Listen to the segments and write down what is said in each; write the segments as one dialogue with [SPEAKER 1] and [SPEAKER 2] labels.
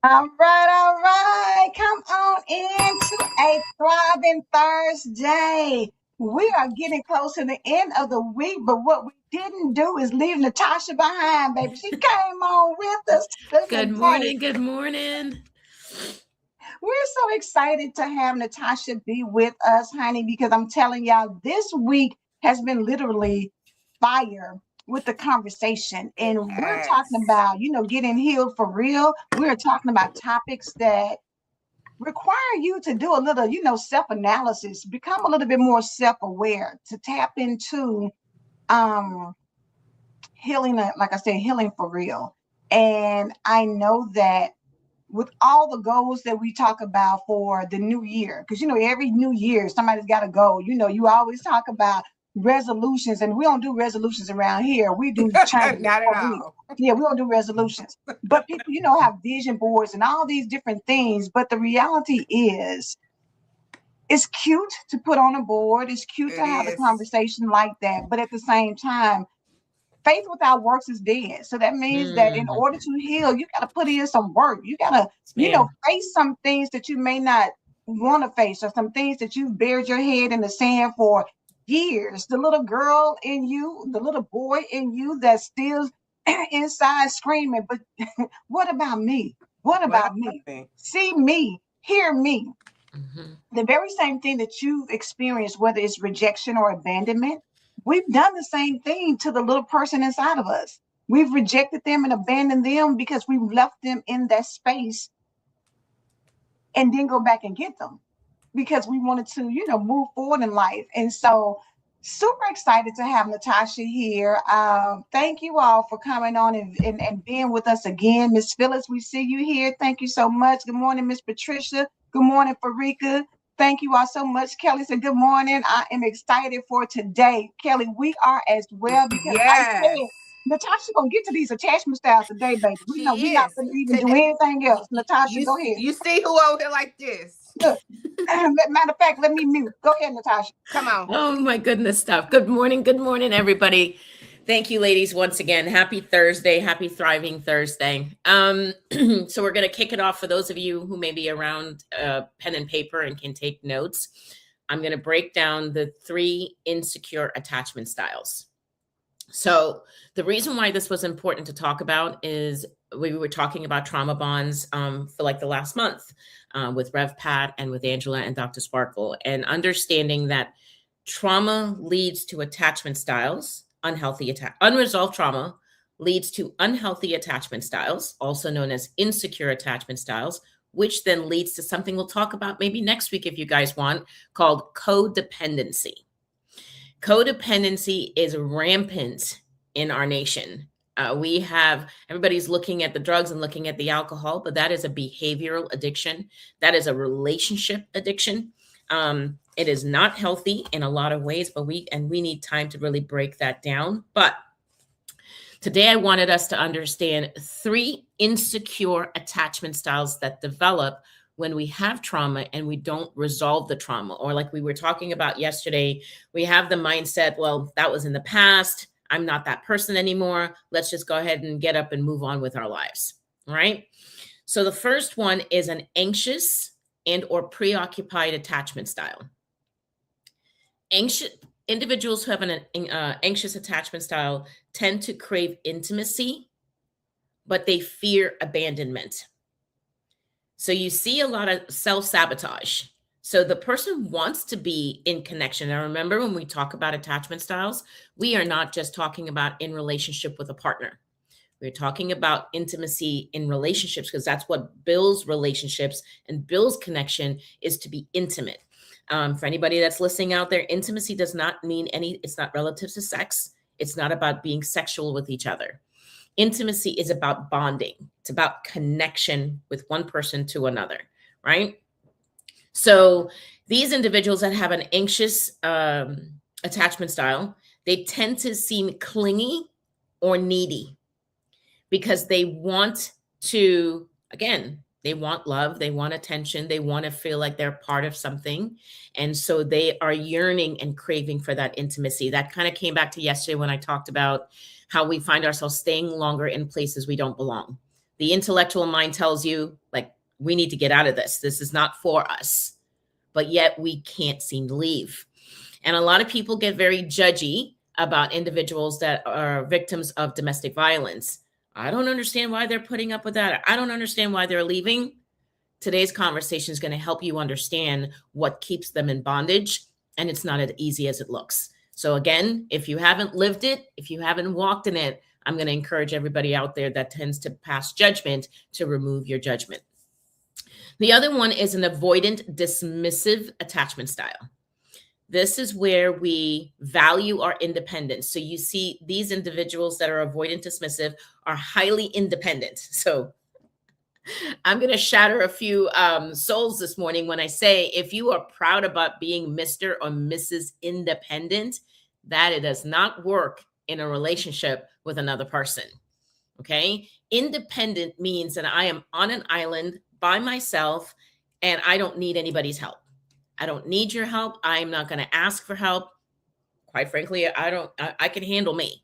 [SPEAKER 1] All right, all right. Come on into a thriving Thursday. We are getting close to the end of the week, but what we didn't do is leave Natashah behind, baby. She came on with us
[SPEAKER 2] Good
[SPEAKER 1] today.
[SPEAKER 2] morning. Good morning.
[SPEAKER 1] We're so excited to have Natashah be with us, honey, because I'm telling y'all, this week has been literally fire with the conversation.
[SPEAKER 3] It
[SPEAKER 1] And we're talking
[SPEAKER 3] has.
[SPEAKER 1] about, getting healed for real. We're talking about topics that require you to do a little, self analysis, become a little bit more self aware, to tap into um, healing, like I said, healing for real. And I know that with all the goals that we talk about for the new year, because every new year somebody's got a goal. You always talk about resolutions, and we don't do resolutions around here. We do change.
[SPEAKER 3] Not at all.
[SPEAKER 1] Yeah, we don't do resolutions. But people, have vision boards and all these different things. But the reality is, it's cute to put on a board. It's cute to
[SPEAKER 3] It
[SPEAKER 1] have a
[SPEAKER 3] is.
[SPEAKER 1] conversation like that. But at the same time, faith without works is dead. So that means that in
[SPEAKER 2] Mm,
[SPEAKER 1] order to heal, you got to put in some work. You got to,
[SPEAKER 2] ma'am.
[SPEAKER 1] face some things that you may not want to face, or some things that you've buried your head in the sand for years. The little girl in you, the little boy in you that's still inside screaming, but what about me? What
[SPEAKER 3] What
[SPEAKER 1] about
[SPEAKER 3] about
[SPEAKER 1] me?
[SPEAKER 3] me?
[SPEAKER 1] See me, hear me.
[SPEAKER 2] Mhm.
[SPEAKER 1] The very same thing that you've experienced, whether it's rejection or abandonment, we've done the same thing to the little person inside of us. We've rejected them and abandoned them because we've left them in that space and then go back and get them because we wanted to, move forward in life. And so, super excited to have Natashah here. Thank you all for coming on and being with us again. Miss Phyllis, we see you here. Thank you so much. Good morning, Miss Patricia. Good morning, Farika. Thank you all so much. Kelly said, good morning. I am excited for today. Kelly, we are as well because I
[SPEAKER 3] Yes,
[SPEAKER 1] said, Natasha gonna get to these attachment styles today, baby. We know we're
[SPEAKER 3] she
[SPEAKER 1] not
[SPEAKER 3] is.
[SPEAKER 1] gonna even do
[SPEAKER 3] Today,
[SPEAKER 1] anything else. Natasha,
[SPEAKER 3] you
[SPEAKER 1] go ahead.
[SPEAKER 3] you see who over here like this?
[SPEAKER 1] Look, matter of fact, let me mute. Go ahead, Natasha.
[SPEAKER 3] Come on.
[SPEAKER 2] Oh my goodness stuff. Good morning. Good morning, everybody. Thank you, ladies, once again. Happy Thursday. Happy thriving Thursday. So we're gonna kick it off for those of you who may be around pen and paper and can take notes. I'm gonna break down the 3 insecure attachment styles. So the reason why this was important to talk about is we were talking about trauma bonds for like the last month with Rev Pat and with Angela and Dr. Sparkle, and understanding that trauma leads to attachment styles, unresolved trauma leads to unhealthy attachment styles, also known as insecure attachment styles, which then leads to something we'll talk about maybe next week if you guys want, called codependency. Codependency is rampant in our nation. We have everybody's looking at the drugs and looking at the alcohol, but that is a behavioral addiction. That is a relationship addiction. It is not healthy in a lot of ways, but we need time to really break that down. But today I wanted us to understand 3 insecure attachment styles that develop when we have trauma and we don't resolve the trauma. Or like we were talking about yesterday, we have the mindset, well, that was in the past. I'm not that person anymore. Let's just go ahead and get up and move on with our lives. All right. So the first one is an anxious and or preoccupied attachment style. Anxious individuals who have an anxious attachment style tend to crave intimacy, but they fear abandonment. So you see a lot of self-sabotage. So the person wants to be in connection. Now, remember, when we talk about attachment styles, we are not just talking about in relationship with a partner. We're talking about intimacy in relationships, because that's what builds relationships and builds connection, is to be intimate. For anybody that's listening out there, intimacy does not mean it's not relative to sex. It's not about being sexual with each other. Intimacy is about bonding. It's about connection with one person to another, right? So these individuals that have an anxious attachment style, they tend to seem clingy or needy because they want to, again, they want love, they want attention, they want to feel like they're part of something. And so they are yearning and craving for that intimacy. That kind of came back to yesterday when I talked about how we find ourselves staying longer in places we don't belong. The intellectual mind tells you, like, we need to get out of this. This is not for us. But yet we can't seem to leave. And a lot of people get very judgy about individuals that are victims of domestic violence. I don't understand why they're putting up with that. I don't understand why they're leaving. Today's conversation is going to help you understand what keeps them in bondage. And it's not as easy as it looks. So again, if you haven't lived it, if you haven't walked in it, I'm going to encourage everybody out there that tends to pass judgment to remove your judgment. The other one is an avoidant dismissive attachment style. This is where we value our independence. So you see these individuals that are avoidant dismissive are highly independent. So I'm going to shatter a few souls this morning when I say, if you are proud about being Mr. or Mrs. Independent, that it does not work in a relationship with another person. Okay. Independent means that I am on an island by myself and I don't need anybody's help. I don't need your help. I'm not going to ask for help. Quite frankly, I can handle me,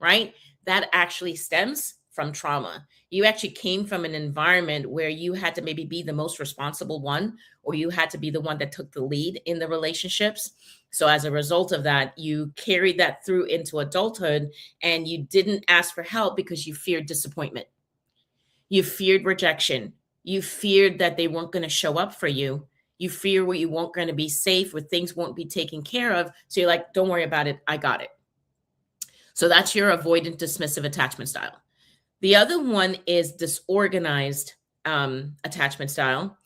[SPEAKER 2] right? That actually stems from trauma. You actually came from an environment where you had to maybe be the most responsible one, or you had to be the one that took the lead in the relationships. So as a result of that, you carried that through into adulthood and you didn't ask for help because you feared disappointment. You feared rejection. You feared that they weren't going to show up for you. You fear where you weren't going to be safe, where things won't be taken care of. So you're like, don't worry about it. I got it. So that's your avoidant dismissive attachment style. The other one is disorganized attachment style.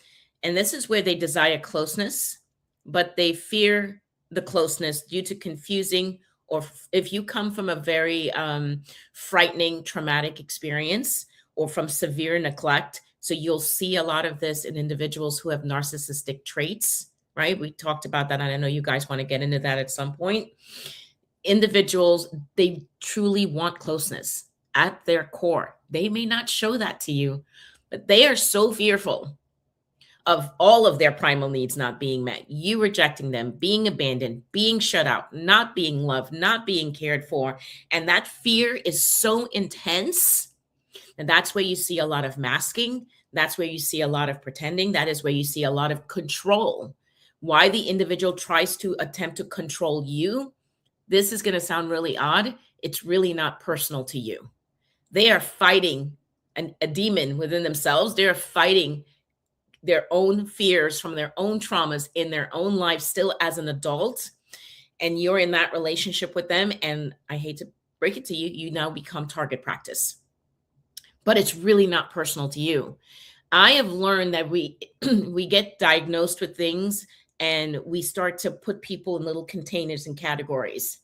[SPEAKER 2] And this is where they desire closeness, but they fear the closeness due to confusing, or if you come from a very frightening, traumatic experience or from severe neglect. So you'll see a lot of this in individuals who have narcissistic traits, right? We talked about that. And I know you guys want to get into that at some point. Individuals, they truly want closeness at their core. They may not show that to you, but they are so fearful of all of their primal needs not being met, you rejecting them, being abandoned, being shut out, not being loved, not being cared for. And that fear is so intense. And that's where you see a lot of masking. That's where you see a lot of pretending. That is where you see a lot of control. Why the individual tries to attempt to control you. This is going to sound really odd. It's really not personal to you. They are fighting a demon within themselves. They're fighting their own fears from their own traumas in their own life still as an adult. And you're in that relationship with them. And I hate to break it to you, you now become target practice. But it's really not personal to you. I have learned that we get diagnosed with things and we start to put people in little containers and categories.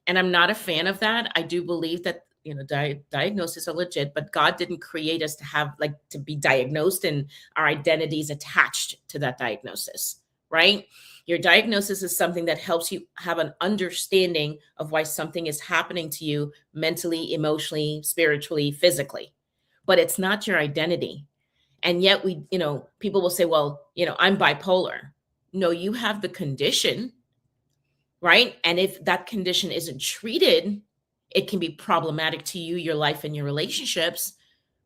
[SPEAKER 2] And I'm not a fan of that. I do believe that, you know, diagnoses are legit, but God didn't create us to have to be diagnosed and our identities attached to that diagnosis, right? Your diagnosis is something that helps you have an understanding of why something is happening to you mentally, emotionally, spiritually, physically, but it's not your identity. And yet people will say, well, I'm bipolar. No, you have the condition, right? And if that condition isn't treated, it can be problematic to you, your life, and your relationships.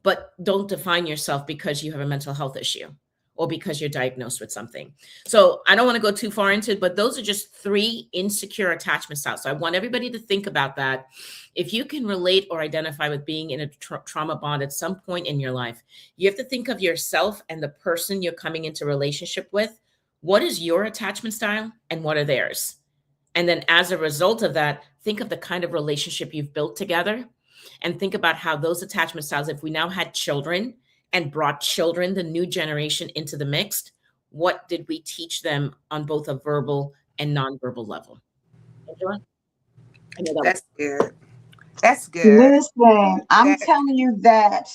[SPEAKER 2] But don't define yourself because you have a mental health issue or because you're diagnosed with something. So I don't want to go too far into it, but those are just 3 insecure attachment styles. So I want everybody to think about that. If you can relate or identify with being in a trauma bond at some point in your life, you have to think of yourself and the person you're coming into relationship with. What is your attachment style and what are theirs? And then as a result of that, think of the kind of relationship you've built together and think about how those attachment styles, if we now had children and brought children, the new generation, into the mix, what did we teach them on both a verbal and nonverbal level? Angela? I know that
[SPEAKER 3] That's good. That's good.
[SPEAKER 1] Listen, I'm telling you that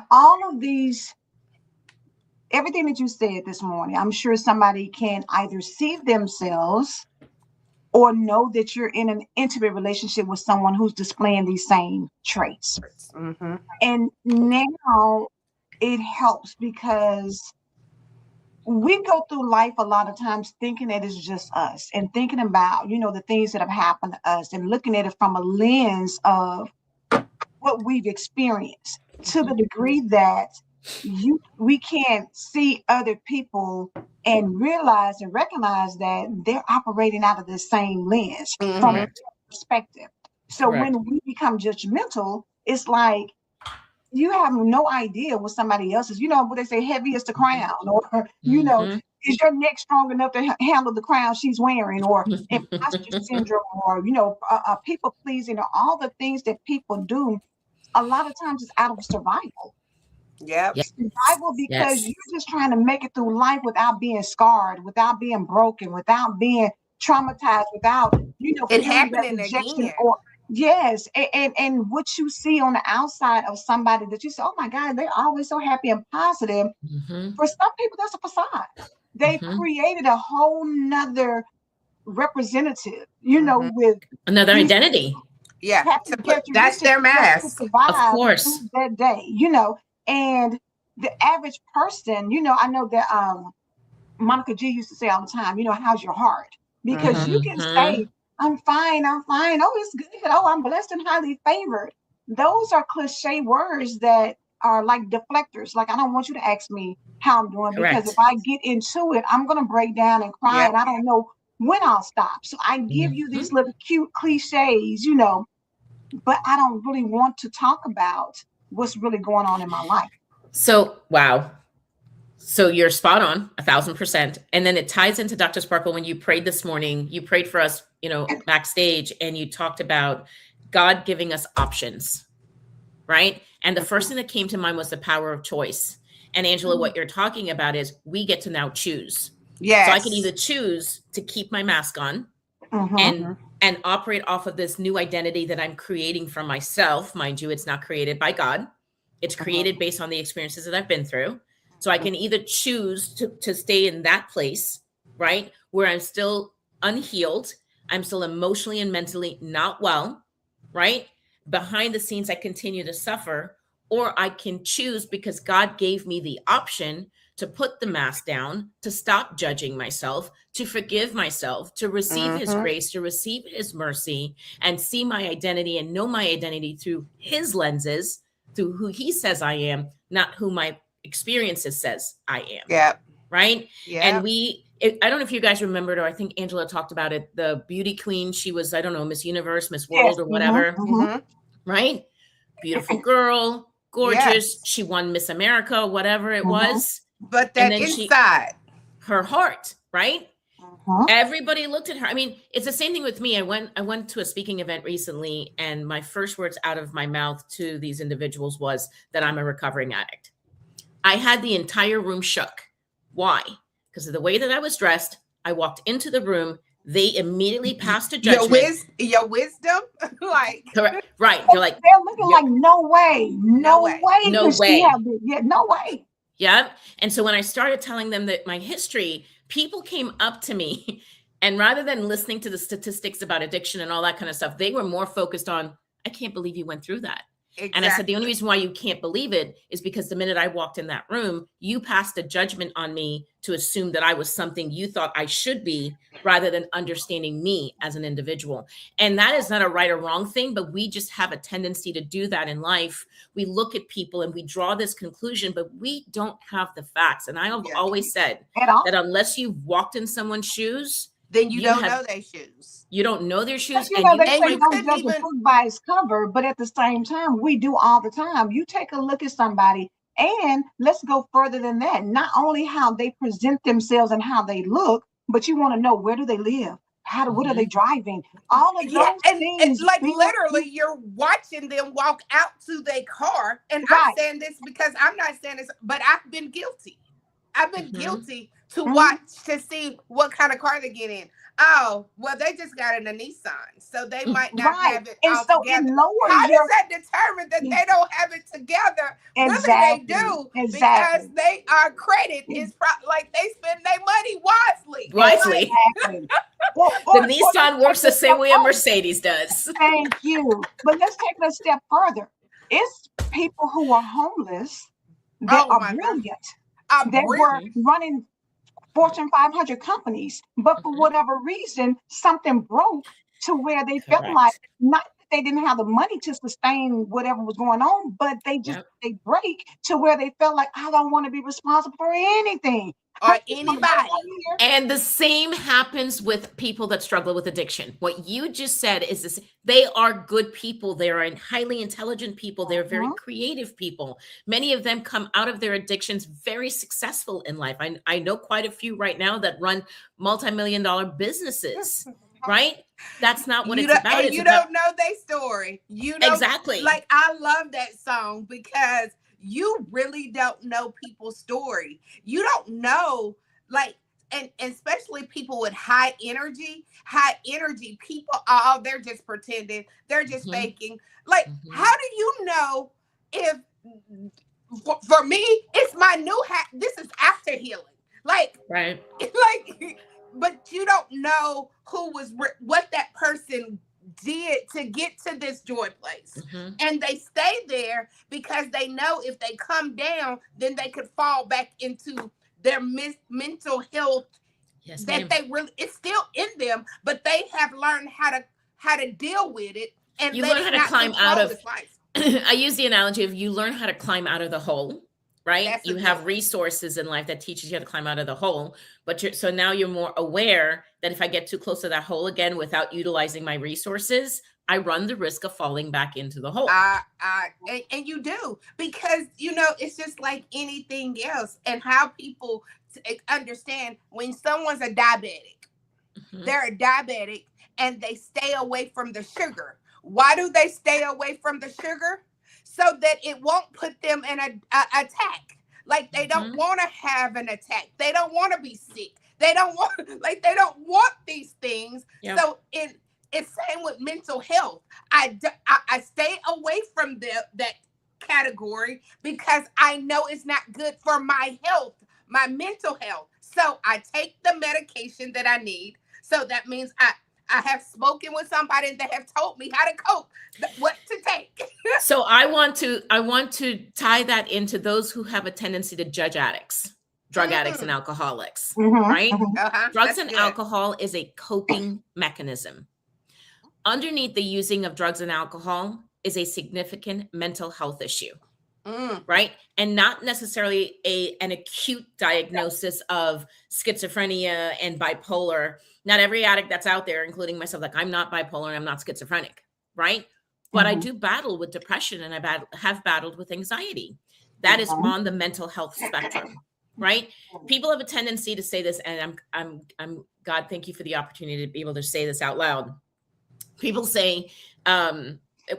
[SPEAKER 1] all of these, everything that you said this morning, I'm sure somebody can either see themselves or know that you're in an intimate relationship with someone who's displaying these same traits.
[SPEAKER 3] Mm-hmm.
[SPEAKER 1] And now it helps because we go through life a lot of times thinking that it's just us and thinking about, the things that have happened to us and looking at it from a lens of what we've experienced to the
[SPEAKER 2] Mhm.
[SPEAKER 1] degree that we can't see other people and realize and recognize that they're operating out of the same lens from
[SPEAKER 3] Mm-hmm.
[SPEAKER 2] Correct.
[SPEAKER 1] their perspective. So
[SPEAKER 2] Correct.
[SPEAKER 1] when we become judgmental, it's like you have no idea what somebody else is. You know what they say, heavy is the crown, or
[SPEAKER 2] Mhm.
[SPEAKER 1] is your neck strong enough to handle the crown she's wearing, or imposter syndrome, or people pleasing, or all the things that people do. A lot of times it's out of survival.
[SPEAKER 3] Yep.
[SPEAKER 2] Yes.
[SPEAKER 1] Survival because
[SPEAKER 2] Yes.
[SPEAKER 1] you're just trying to make it through life without being scarred, without being broken, without being traumatized, without
[SPEAKER 3] It
[SPEAKER 1] feeling that
[SPEAKER 3] happening
[SPEAKER 1] rejection
[SPEAKER 3] again.
[SPEAKER 1] or yes, and what you see on the outside of somebody that you say, oh my God, they're always so happy and positive.
[SPEAKER 2] Mhm.
[SPEAKER 1] For some people, that's a facade. They've
[SPEAKER 2] Mhm.
[SPEAKER 1] created a whole nother representative,
[SPEAKER 3] Mm-hmm.
[SPEAKER 1] with
[SPEAKER 2] Another
[SPEAKER 1] these
[SPEAKER 2] identity.
[SPEAKER 3] Yeah.
[SPEAKER 1] happy
[SPEAKER 3] To put that's
[SPEAKER 1] characteristics
[SPEAKER 3] their
[SPEAKER 1] just to
[SPEAKER 3] mask.
[SPEAKER 2] Of
[SPEAKER 1] survive through
[SPEAKER 2] course.
[SPEAKER 1] that day, and the average person, I know that Monica G used to say all the time, how's your heart? Because
[SPEAKER 3] Mm-hmm.
[SPEAKER 1] you can say,
[SPEAKER 2] Mhm.
[SPEAKER 1] I'm fine, I'm fine. Oh, it's good. Oh, I'm blessed and highly favored. Those are cliche words that are like deflectors. Like, I don't want you to ask me how I'm doing because if
[SPEAKER 2] Correct.
[SPEAKER 1] I get into it, I'm going to break down and cry
[SPEAKER 3] Yep.
[SPEAKER 1] and I don't know when I'll stop. So I give you these
[SPEAKER 2] Mhm.
[SPEAKER 1] little cute cliches, but I don't really want to talk about what's really going on in my life.
[SPEAKER 2] So, wow. So you're spot on, 1,000%. And then it ties into Dr. Sparkle when you prayed this morning. You prayed for us, backstage, and you talked about God giving us options, right? And the first thing that came to mind was the power of choice. And Angela, what you're talking about is we get to now choose. So I can either
[SPEAKER 3] Yes.
[SPEAKER 2] choose to keep my mask on
[SPEAKER 1] Mm-hmm.
[SPEAKER 2] and
[SPEAKER 3] Mm-hmm.
[SPEAKER 2] and operate off of this new identity that I'm creating for myself. Mind you, it's not created by God. It's created based on the experiences that I've been through. So I can either choose to stay in that place, right? Where I'm still unhealed, I'm still emotionally and mentally not well, right? Behind the scenes, I continue to suffer, or I can choose because God gave me the option to put the mask down, to stop judging myself, to forgive myself, to receive his
[SPEAKER 3] Mm-hmm.
[SPEAKER 2] grace, to receive his mercy, and see my identity and know my identity through his lenses, through who he says I am, not who my experiences says I am.
[SPEAKER 3] Yep.
[SPEAKER 2] Right. And
[SPEAKER 3] Yep.
[SPEAKER 2] I don't know if you guys remembered, or I think Angela talked about it, the beauty queen. She was, I don't know, Miss Universe, Miss
[SPEAKER 1] Yes.
[SPEAKER 2] World, or
[SPEAKER 1] Mm-hmm.
[SPEAKER 2] whatever.
[SPEAKER 1] Mm-hmm.
[SPEAKER 3] Mm-hmm.
[SPEAKER 2] Right. Beautiful girl, gorgeous.
[SPEAKER 3] Yes.
[SPEAKER 2] She won Miss America, whatever it
[SPEAKER 1] Mm-hmm.
[SPEAKER 2] was.
[SPEAKER 3] But
[SPEAKER 2] And
[SPEAKER 3] that
[SPEAKER 2] then
[SPEAKER 3] inside.
[SPEAKER 2] her heart, right?
[SPEAKER 1] Mm-hmm.
[SPEAKER 2] Everybody looked at her. I mean, it's the same thing with me. I went to a speaking event recently, and my first words out of my mouth to these individuals was that I'm a recovering addict. I had the entire room shook. Why? Because of the way that I was dressed. I walked into the room. They immediately passed a judgment.
[SPEAKER 3] Your wisdom, like
[SPEAKER 2] Correct. Right. They're like,
[SPEAKER 1] They're looking
[SPEAKER 2] "Yep,
[SPEAKER 1] like, no way,
[SPEAKER 3] no
[SPEAKER 1] no
[SPEAKER 3] way.
[SPEAKER 1] way
[SPEAKER 2] no
[SPEAKER 1] could she
[SPEAKER 2] way."
[SPEAKER 1] have been. Yeah, no way.
[SPEAKER 2] Yeah. And so when I started telling them that my history, people came up to me and rather than listening to the statistics about addiction and all that kind of stuff, they were more focused on, I can't believe you went through that. And I said, the only
[SPEAKER 3] Exactly.
[SPEAKER 2] reason why you can't believe it is because the minute I walked in that room, you passed a judgment on me to assume that I was something you thought I should be rather than understanding me as an individual. And that is not a right or wrong thing, but we just have a tendency to do that in life. We look at people and we draw this conclusion, but we don't have the facts. And I have
[SPEAKER 3] Yeah.
[SPEAKER 2] always said
[SPEAKER 1] At all.
[SPEAKER 2] that unless you've walked in someone's shoes,
[SPEAKER 3] Then you
[SPEAKER 2] you
[SPEAKER 3] don't
[SPEAKER 2] have
[SPEAKER 3] know their shoes.
[SPEAKER 2] you don't know their
[SPEAKER 1] But
[SPEAKER 2] shoes, and you
[SPEAKER 1] they
[SPEAKER 3] And
[SPEAKER 1] say
[SPEAKER 3] you
[SPEAKER 2] might
[SPEAKER 1] don't
[SPEAKER 3] couldn't
[SPEAKER 1] judge a
[SPEAKER 3] even
[SPEAKER 1] book by its cover, but at the same time, we do all the time. You take a look at somebody, and let's go further than that. Not only how they present themselves and how they look, but you want to know, where do they live? What are they
[SPEAKER 2] Mhm.
[SPEAKER 1] driving? All of
[SPEAKER 3] yeah,
[SPEAKER 1] those
[SPEAKER 3] and
[SPEAKER 1] things
[SPEAKER 3] like
[SPEAKER 1] build
[SPEAKER 3] literally you're watching them walk out to their car. And I'm
[SPEAKER 1] right.
[SPEAKER 3] saying this because I'm not saying this, but I've been guilty. I've been
[SPEAKER 2] Mhm.
[SPEAKER 3] guilty to
[SPEAKER 1] Mhm.
[SPEAKER 3] watch to see what kind of car they get in. Oh, well, they just got in a Nissan, so they might not
[SPEAKER 1] Right.
[SPEAKER 3] have it
[SPEAKER 1] And
[SPEAKER 3] all
[SPEAKER 1] so it
[SPEAKER 3] together. How
[SPEAKER 1] lowers
[SPEAKER 3] does
[SPEAKER 1] your
[SPEAKER 3] that determine that they don't have it together? Really, they
[SPEAKER 1] exactly.
[SPEAKER 3] do because
[SPEAKER 1] Exactly.
[SPEAKER 3] they are credit is like they spend their money wisely.
[SPEAKER 2] Wisely.
[SPEAKER 1] Exactly.
[SPEAKER 2] The
[SPEAKER 1] Or let's
[SPEAKER 2] Nissan
[SPEAKER 1] take
[SPEAKER 2] works
[SPEAKER 1] it
[SPEAKER 2] the
[SPEAKER 1] a step
[SPEAKER 2] same way a
[SPEAKER 1] further.
[SPEAKER 2] Mercedes does.
[SPEAKER 1] Thank you. But let's take it a step further. It's people who are homeless that
[SPEAKER 3] Oh
[SPEAKER 1] are
[SPEAKER 3] my God,
[SPEAKER 1] brilliant,
[SPEAKER 3] I'm
[SPEAKER 1] that were
[SPEAKER 2] Mhm.
[SPEAKER 1] running Fortune 500 companies, but for
[SPEAKER 2] Mhm.
[SPEAKER 1] whatever reason, something broke to where they felt like
[SPEAKER 2] Correct.
[SPEAKER 1] not they didn't have the money to sustain whatever was going on, but they just
[SPEAKER 2] Yep.
[SPEAKER 1] they break to where they felt like, I don't want to be responsible for anything.
[SPEAKER 3] Or
[SPEAKER 1] I just want to go
[SPEAKER 3] anybody.
[SPEAKER 1] out here.
[SPEAKER 2] And the same happens with people that struggle with addiction. What you just said is this: they are good people. They are highly intelligent people. They're very
[SPEAKER 1] Mhm.
[SPEAKER 2] creative people. Many of them come out of their addictions very successful in life. I know quite a few right now that run multi-million-dollar businesses, right? That's not what
[SPEAKER 3] You
[SPEAKER 2] it's
[SPEAKER 3] don't,
[SPEAKER 2] about.
[SPEAKER 3] and
[SPEAKER 2] It's
[SPEAKER 3] you
[SPEAKER 2] about
[SPEAKER 3] don't know their story. You don't
[SPEAKER 2] exactly.
[SPEAKER 3] like. I love that song because you really don't know people's story. You don't know, like, and especially people with high energy. High energy people. Oh, they're just pretending. They're just
[SPEAKER 2] Mhm,
[SPEAKER 3] faking. Like,
[SPEAKER 2] mhm.
[SPEAKER 3] how do you know if? For me, it's my new hat. This is after healing. Like,
[SPEAKER 2] Right.
[SPEAKER 3] like, but you don't know what that person did to get to this joy place,
[SPEAKER 2] Mhm.
[SPEAKER 3] and they stay there because they know if they come down, then they could fall back into their mental health.
[SPEAKER 2] Yes,
[SPEAKER 3] That
[SPEAKER 2] ma'am.
[SPEAKER 3] they really, it's still in them, but they have learned how to deal with it and
[SPEAKER 2] You
[SPEAKER 3] let
[SPEAKER 2] learn how
[SPEAKER 3] it
[SPEAKER 2] to
[SPEAKER 3] not
[SPEAKER 2] climb out
[SPEAKER 3] control
[SPEAKER 2] of
[SPEAKER 3] its life.
[SPEAKER 2] I use the analogy of you learn how to climb out of the hole, right?
[SPEAKER 3] That's a
[SPEAKER 2] You
[SPEAKER 3] good
[SPEAKER 2] have
[SPEAKER 3] one.
[SPEAKER 2] resources in life that teaches you how to climb out of the hole, but so now you're more aware that if I get too close to that hole again without utilizing my resources, I run the risk of falling back into the hole.
[SPEAKER 3] And you do, because it's just like anything else, and how people understand when someone's a diabetic.
[SPEAKER 2] Mhm.
[SPEAKER 3] They're a diabetic and they stay away from the sugar. Why do they stay away from the sugar? So that it won't put them in a attack. Like, they don't
[SPEAKER 2] Mhm.
[SPEAKER 3] want to have an attack. They don't want to be sick. They don't want they don't want these things.
[SPEAKER 2] Yep.
[SPEAKER 3] So it's same with mental health. I stay away from that category because I know it's not good for my health, my mental health. So I take the medication that I need. So that means I have spoken with somebody and they have told me how to cope, what to take.
[SPEAKER 2] So I want to tie that into those who have a tendency to judge addicts, drug addicts and
[SPEAKER 3] Mm,
[SPEAKER 2] alcoholics,
[SPEAKER 1] Mhm.
[SPEAKER 2] right?
[SPEAKER 1] Mhm.
[SPEAKER 3] uh-huh.
[SPEAKER 2] Drugs
[SPEAKER 3] That's
[SPEAKER 2] and
[SPEAKER 3] good.
[SPEAKER 2] alcohol is a coping mechanism. Underneath the using of drugs and alcohol is a significant mental health issue,
[SPEAKER 3] Mm,
[SPEAKER 2] right? And not necessarily an acute diagnosis of schizophrenia and bipolar. Not every addict that's out there, including myself, like, I'm not bipolar and I'm not schizophrenic, right? But I
[SPEAKER 1] Mhm.
[SPEAKER 2] do battle with depression, and have battled with anxiety. That is
[SPEAKER 1] Mhm.
[SPEAKER 2] on the mental health spectrum, right? People have a tendency to say this, and I'm God, thank you for the opportunity to be able to say this out loud. People say,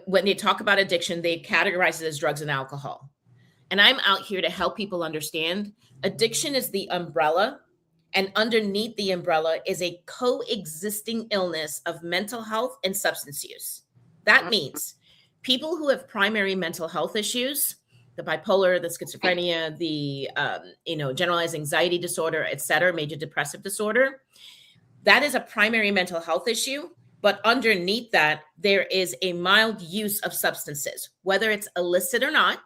[SPEAKER 2] when they talk about addiction, they categorize it as drugs and alcohol. And I'm out here to help people understand addiction is the umbrella, and underneath the umbrella is a coexisting illness of mental health and substance use. That
[SPEAKER 3] mm,
[SPEAKER 2] means people who have primary mental health issues, the bipolar, the schizophrenia, the generalized anxiety disorder, et cetera, major depressive disorder, that is a primary mental health issue. But underneath that, there is a mild use of substances, whether it's illicit or not,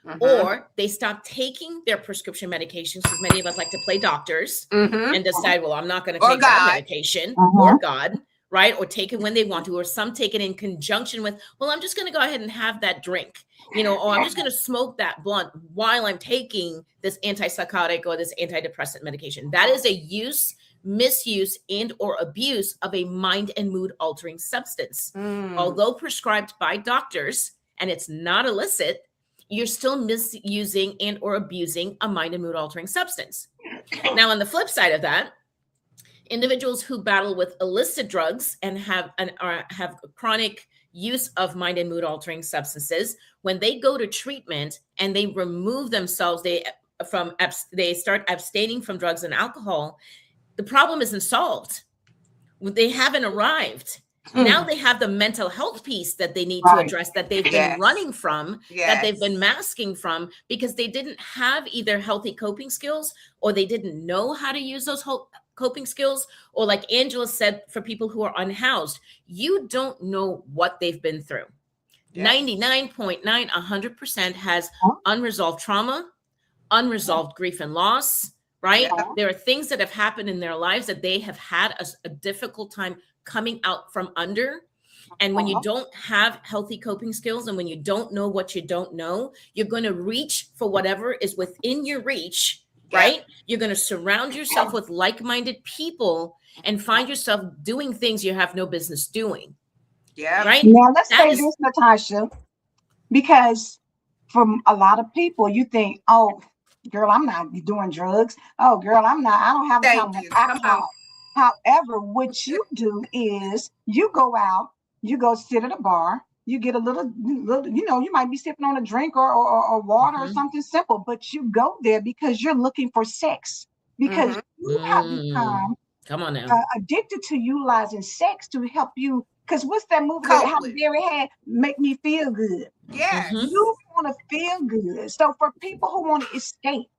[SPEAKER 3] mhm,
[SPEAKER 2] or they stop taking their prescription medications, because many of us like to play doctors
[SPEAKER 3] mhm.
[SPEAKER 2] and decide, well, I'm not going to
[SPEAKER 3] Or
[SPEAKER 2] take that
[SPEAKER 3] God.
[SPEAKER 2] medication, or
[SPEAKER 1] Mhm.
[SPEAKER 2] God, right? Or take it when they want to, or some take it in conjunction with, well, I'm just going to go ahead and have that drink, or I'm just going to smoke that blunt while I'm taking this antipsychotic or this antidepressant medication. That is a use, misuse, and or abuse of a mind and mood altering substance.
[SPEAKER 3] Mm,
[SPEAKER 2] Although prescribed by doctors and it's not illicit, you're still misusing and or abusing a mind and mood altering substance. Now, on the flip side of that, individuals who battle with illicit drugs and have chronic use of mind and mood altering substances, when they go to treatment and they remove themselves, they start abstaining from drugs and alcohol, the problem isn't solved. They haven't arrived. Now
[SPEAKER 3] mm.
[SPEAKER 2] they have the mental health piece that they need to
[SPEAKER 1] Right.
[SPEAKER 2] address, that they've been
[SPEAKER 3] Yes.
[SPEAKER 2] running from, that they've been
[SPEAKER 3] Yes.
[SPEAKER 2] masking from, because they didn't have either healthy coping skills, or they didn't know how to use those coping skills. Or, like Angela said, for people who are unhoused, you don't know what they've been through.
[SPEAKER 3] Yes.
[SPEAKER 2] 99.9, 100% has unresolved trauma, unresolved grief and loss, right?
[SPEAKER 3] Yeah.
[SPEAKER 2] There are things that have happened in their lives that they have had a difficult time coming out from under. And when you
[SPEAKER 1] Uh-huh.
[SPEAKER 2] don't have healthy coping skills, and when you don't know what you don't know, you're going to reach for whatever is within your reach, right? You're going to surround yourself with like-minded people and find yourself doing things you have no business doing,
[SPEAKER 3] Yeah.
[SPEAKER 2] right?
[SPEAKER 1] Now let's
[SPEAKER 2] That
[SPEAKER 1] say
[SPEAKER 2] is
[SPEAKER 1] this, Natasha, because from a lot of people, you think, oh, girl, I'm not doing drugs. Oh, girl, I don't have a
[SPEAKER 3] Thank
[SPEAKER 1] problem with
[SPEAKER 3] you. Come on.
[SPEAKER 1] alcohol. However, what you do is you go out, you go sit at a bar, you get a little, you might be sipping on a drink or water or
[SPEAKER 2] Mhm.
[SPEAKER 1] something simple, but you go there because you're looking for sex, because
[SPEAKER 3] Mhm.
[SPEAKER 1] you have become
[SPEAKER 2] Come on now.
[SPEAKER 1] addicted to utilizing sex to help you. Because what's that movie that
[SPEAKER 3] Cope
[SPEAKER 1] Halle
[SPEAKER 3] with.
[SPEAKER 1] Berry had? Make me feel good.
[SPEAKER 3] Yes.
[SPEAKER 2] Mhm.
[SPEAKER 1] You want to feel good. So for people who want to escape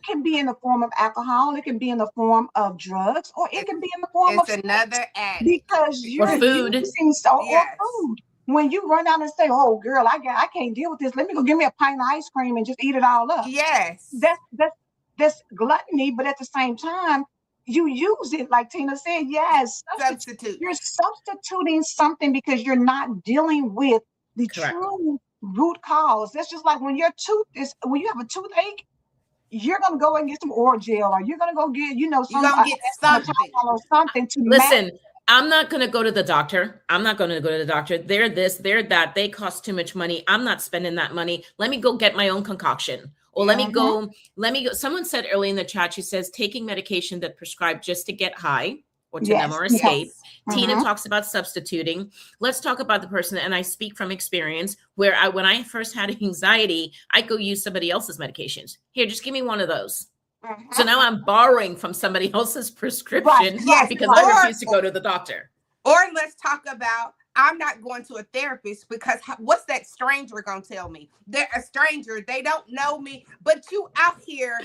[SPEAKER 1] can be in the form of alcohol, it can be in the form of drugs, or it
[SPEAKER 3] It,
[SPEAKER 1] can be in the form of
[SPEAKER 3] it's
[SPEAKER 1] sex
[SPEAKER 3] another addict.
[SPEAKER 1] because
[SPEAKER 2] Or
[SPEAKER 1] you're
[SPEAKER 2] food.
[SPEAKER 1] using or
[SPEAKER 3] Yes.
[SPEAKER 1] food. When you run out and say, "Oh, girl, I can't deal with this. Let me go give me a pint of ice cream and just eat it all up."
[SPEAKER 3] Yes.
[SPEAKER 1] That's gluttony, but at the same time, you use it like Tina said. Yes,
[SPEAKER 3] Substitute.
[SPEAKER 1] you're substituting something because you're not dealing with the
[SPEAKER 2] Correct.
[SPEAKER 1] true root cause. That's just like when when you have a toothache, you're gonna go and get some oral gel, or you're gonna go get
[SPEAKER 3] You're
[SPEAKER 1] some
[SPEAKER 3] gonna get something.
[SPEAKER 1] Tylenol or something to match.
[SPEAKER 2] Listen, I'm not going to go to the doctor. I'm not going to go to the doctor. They're this, they're that. They cost too much money. I'm not spending that money. Let me go get my own concoction. Or let me
[SPEAKER 1] Mhm.
[SPEAKER 2] go. Someone said early in the chat, she says, taking medication that prescribed just to get high or to numb
[SPEAKER 1] Yes.
[SPEAKER 2] or
[SPEAKER 1] Okay.
[SPEAKER 2] escape. Tina
[SPEAKER 1] Mhm.
[SPEAKER 2] talks about substituting. Let's talk about the person, and I speak from experience, where when I first had anxiety, I go use somebody else's medications. Here, just give me one of those. So
[SPEAKER 1] Mhm.
[SPEAKER 2] now I'm borrowing from somebody else's
[SPEAKER 1] Right.
[SPEAKER 2] prescription
[SPEAKER 1] Right.
[SPEAKER 3] Yes.
[SPEAKER 2] because I
[SPEAKER 1] Right.
[SPEAKER 2] refuse to go to the doctor.
[SPEAKER 3] Or let's talk about I'm not going to a therapist because what's that stranger gonna tell me? They're a stranger. They don't know me, but you're out here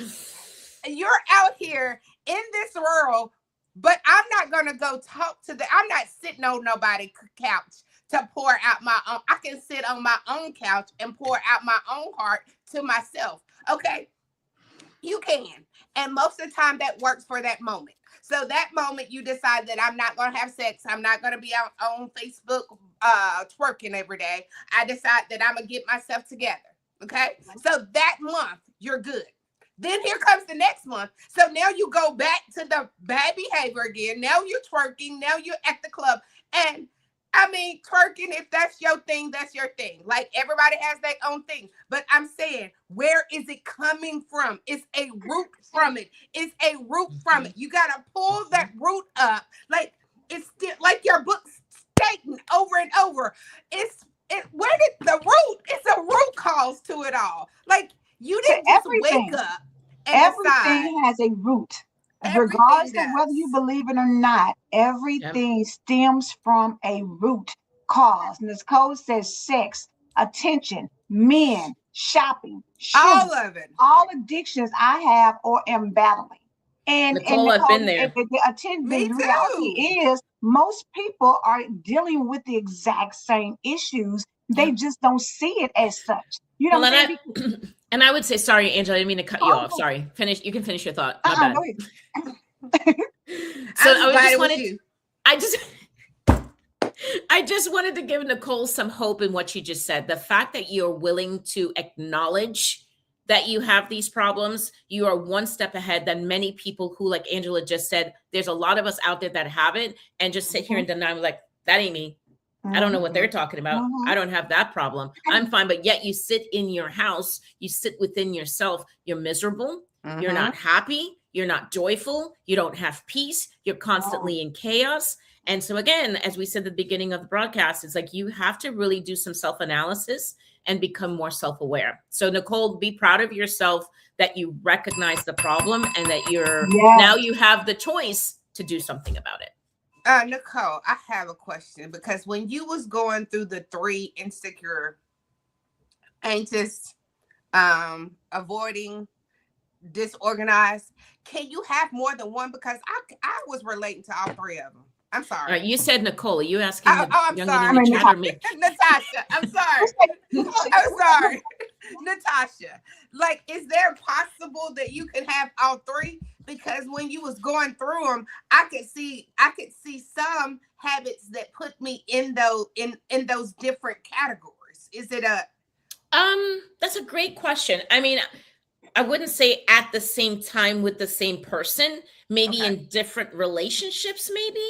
[SPEAKER 3] in this world, but I'm not gonna go talk to I'm not sitting on nobody's couch to pour out my own. I can sit on my own couch and pour out my own heart to myself. Okay, you can. And most of the time that works for that moment. So that moment you decide that I'm not gonna have sex, I'm not gonna be out on Facebook twerking every day. I decide that I'm gonna get myself together. Okay. So that month you're good. Then here comes the next month. So now you go back to the bad behavior again. Now you're twerking. Now you're at the club. And I mean, twerking, if that's your thing, that's your thing. Like everybody has their own thing. But I'm saying, where is it coming from? It's a root from it. It's a root from it. You got to pull that root up. Like it's still like your book's stating over and over. Where did the root? It's a root cause to it all. Like you
[SPEAKER 1] To
[SPEAKER 3] didn't just wake
[SPEAKER 1] everything.
[SPEAKER 3] up and decide.
[SPEAKER 1] Everything has a root.
[SPEAKER 3] Everything
[SPEAKER 1] Regardless of whether you
[SPEAKER 3] does.
[SPEAKER 1] believe it or not,
[SPEAKER 2] Yep.
[SPEAKER 1] everything stems from a root cause. And this code says sex, attention, men, shopping, sugar,
[SPEAKER 3] All of it.
[SPEAKER 1] all addictions I have or am battling. And
[SPEAKER 2] Nicole, I've
[SPEAKER 1] Nicole,
[SPEAKER 2] been there.
[SPEAKER 3] Me
[SPEAKER 1] the
[SPEAKER 3] too.
[SPEAKER 1] reality is most people are dealing with the exact same issues. They
[SPEAKER 2] Yep.
[SPEAKER 1] just don't see it as such. You know
[SPEAKER 2] Well,
[SPEAKER 1] what I'm
[SPEAKER 2] and
[SPEAKER 1] saying?
[SPEAKER 2] and I would say, sorry, Angela, I didn't mean to cut you off.
[SPEAKER 1] Go
[SPEAKER 2] Sorry. Finish. You can finish your thought. My
[SPEAKER 1] Go
[SPEAKER 2] bad.
[SPEAKER 1] ahead.
[SPEAKER 2] So
[SPEAKER 3] I'm just glad it was you.
[SPEAKER 2] I just, I just wanted to give Nicole some hope in what she just said. The fact that you're willing to acknowledge that you have these problems, you are one step ahead than many people who, like Angela just said, there's a lot of us out there that have it and just sit here and deny, like, that ain't me. I don't know what they're talking about.
[SPEAKER 1] Mhm.
[SPEAKER 2] I don't have that problem. I'm fine. But yet you sit in your house, you sit within yourself, you're miserable, you're not happy, you're not joyful, you don't have peace, you're constantly in chaos. And so again, as we said at the beginning of the broadcast, it's like you have to really do some self-analysis and become more self-aware. So Nicole, be proud of yourself that you recognize the problem and that now
[SPEAKER 1] Yes.
[SPEAKER 2] you have the choice to do something about it.
[SPEAKER 3] Nicole, I have a question because when you was going through the 3 insecure, anxious, avoiding, disorganized, can you have more than one? Because I was relating to all 3 of them. I'm
[SPEAKER 2] All
[SPEAKER 3] sorry.
[SPEAKER 2] right, you said Nicole. Are you asking the
[SPEAKER 3] I'm
[SPEAKER 2] young
[SPEAKER 3] sorry.
[SPEAKER 2] lady in the chat or me?
[SPEAKER 3] Natasha, I'm sorry. I'm sorry. Natasha, like, is there possible that you can have all three? Because when you was going through them, I could see some habits that put me in those different categories. Is it a
[SPEAKER 2] That's a great question. I mean, I wouldn't say at the same time with the same person, maybe
[SPEAKER 3] okay?
[SPEAKER 2] in different relationships, maybe.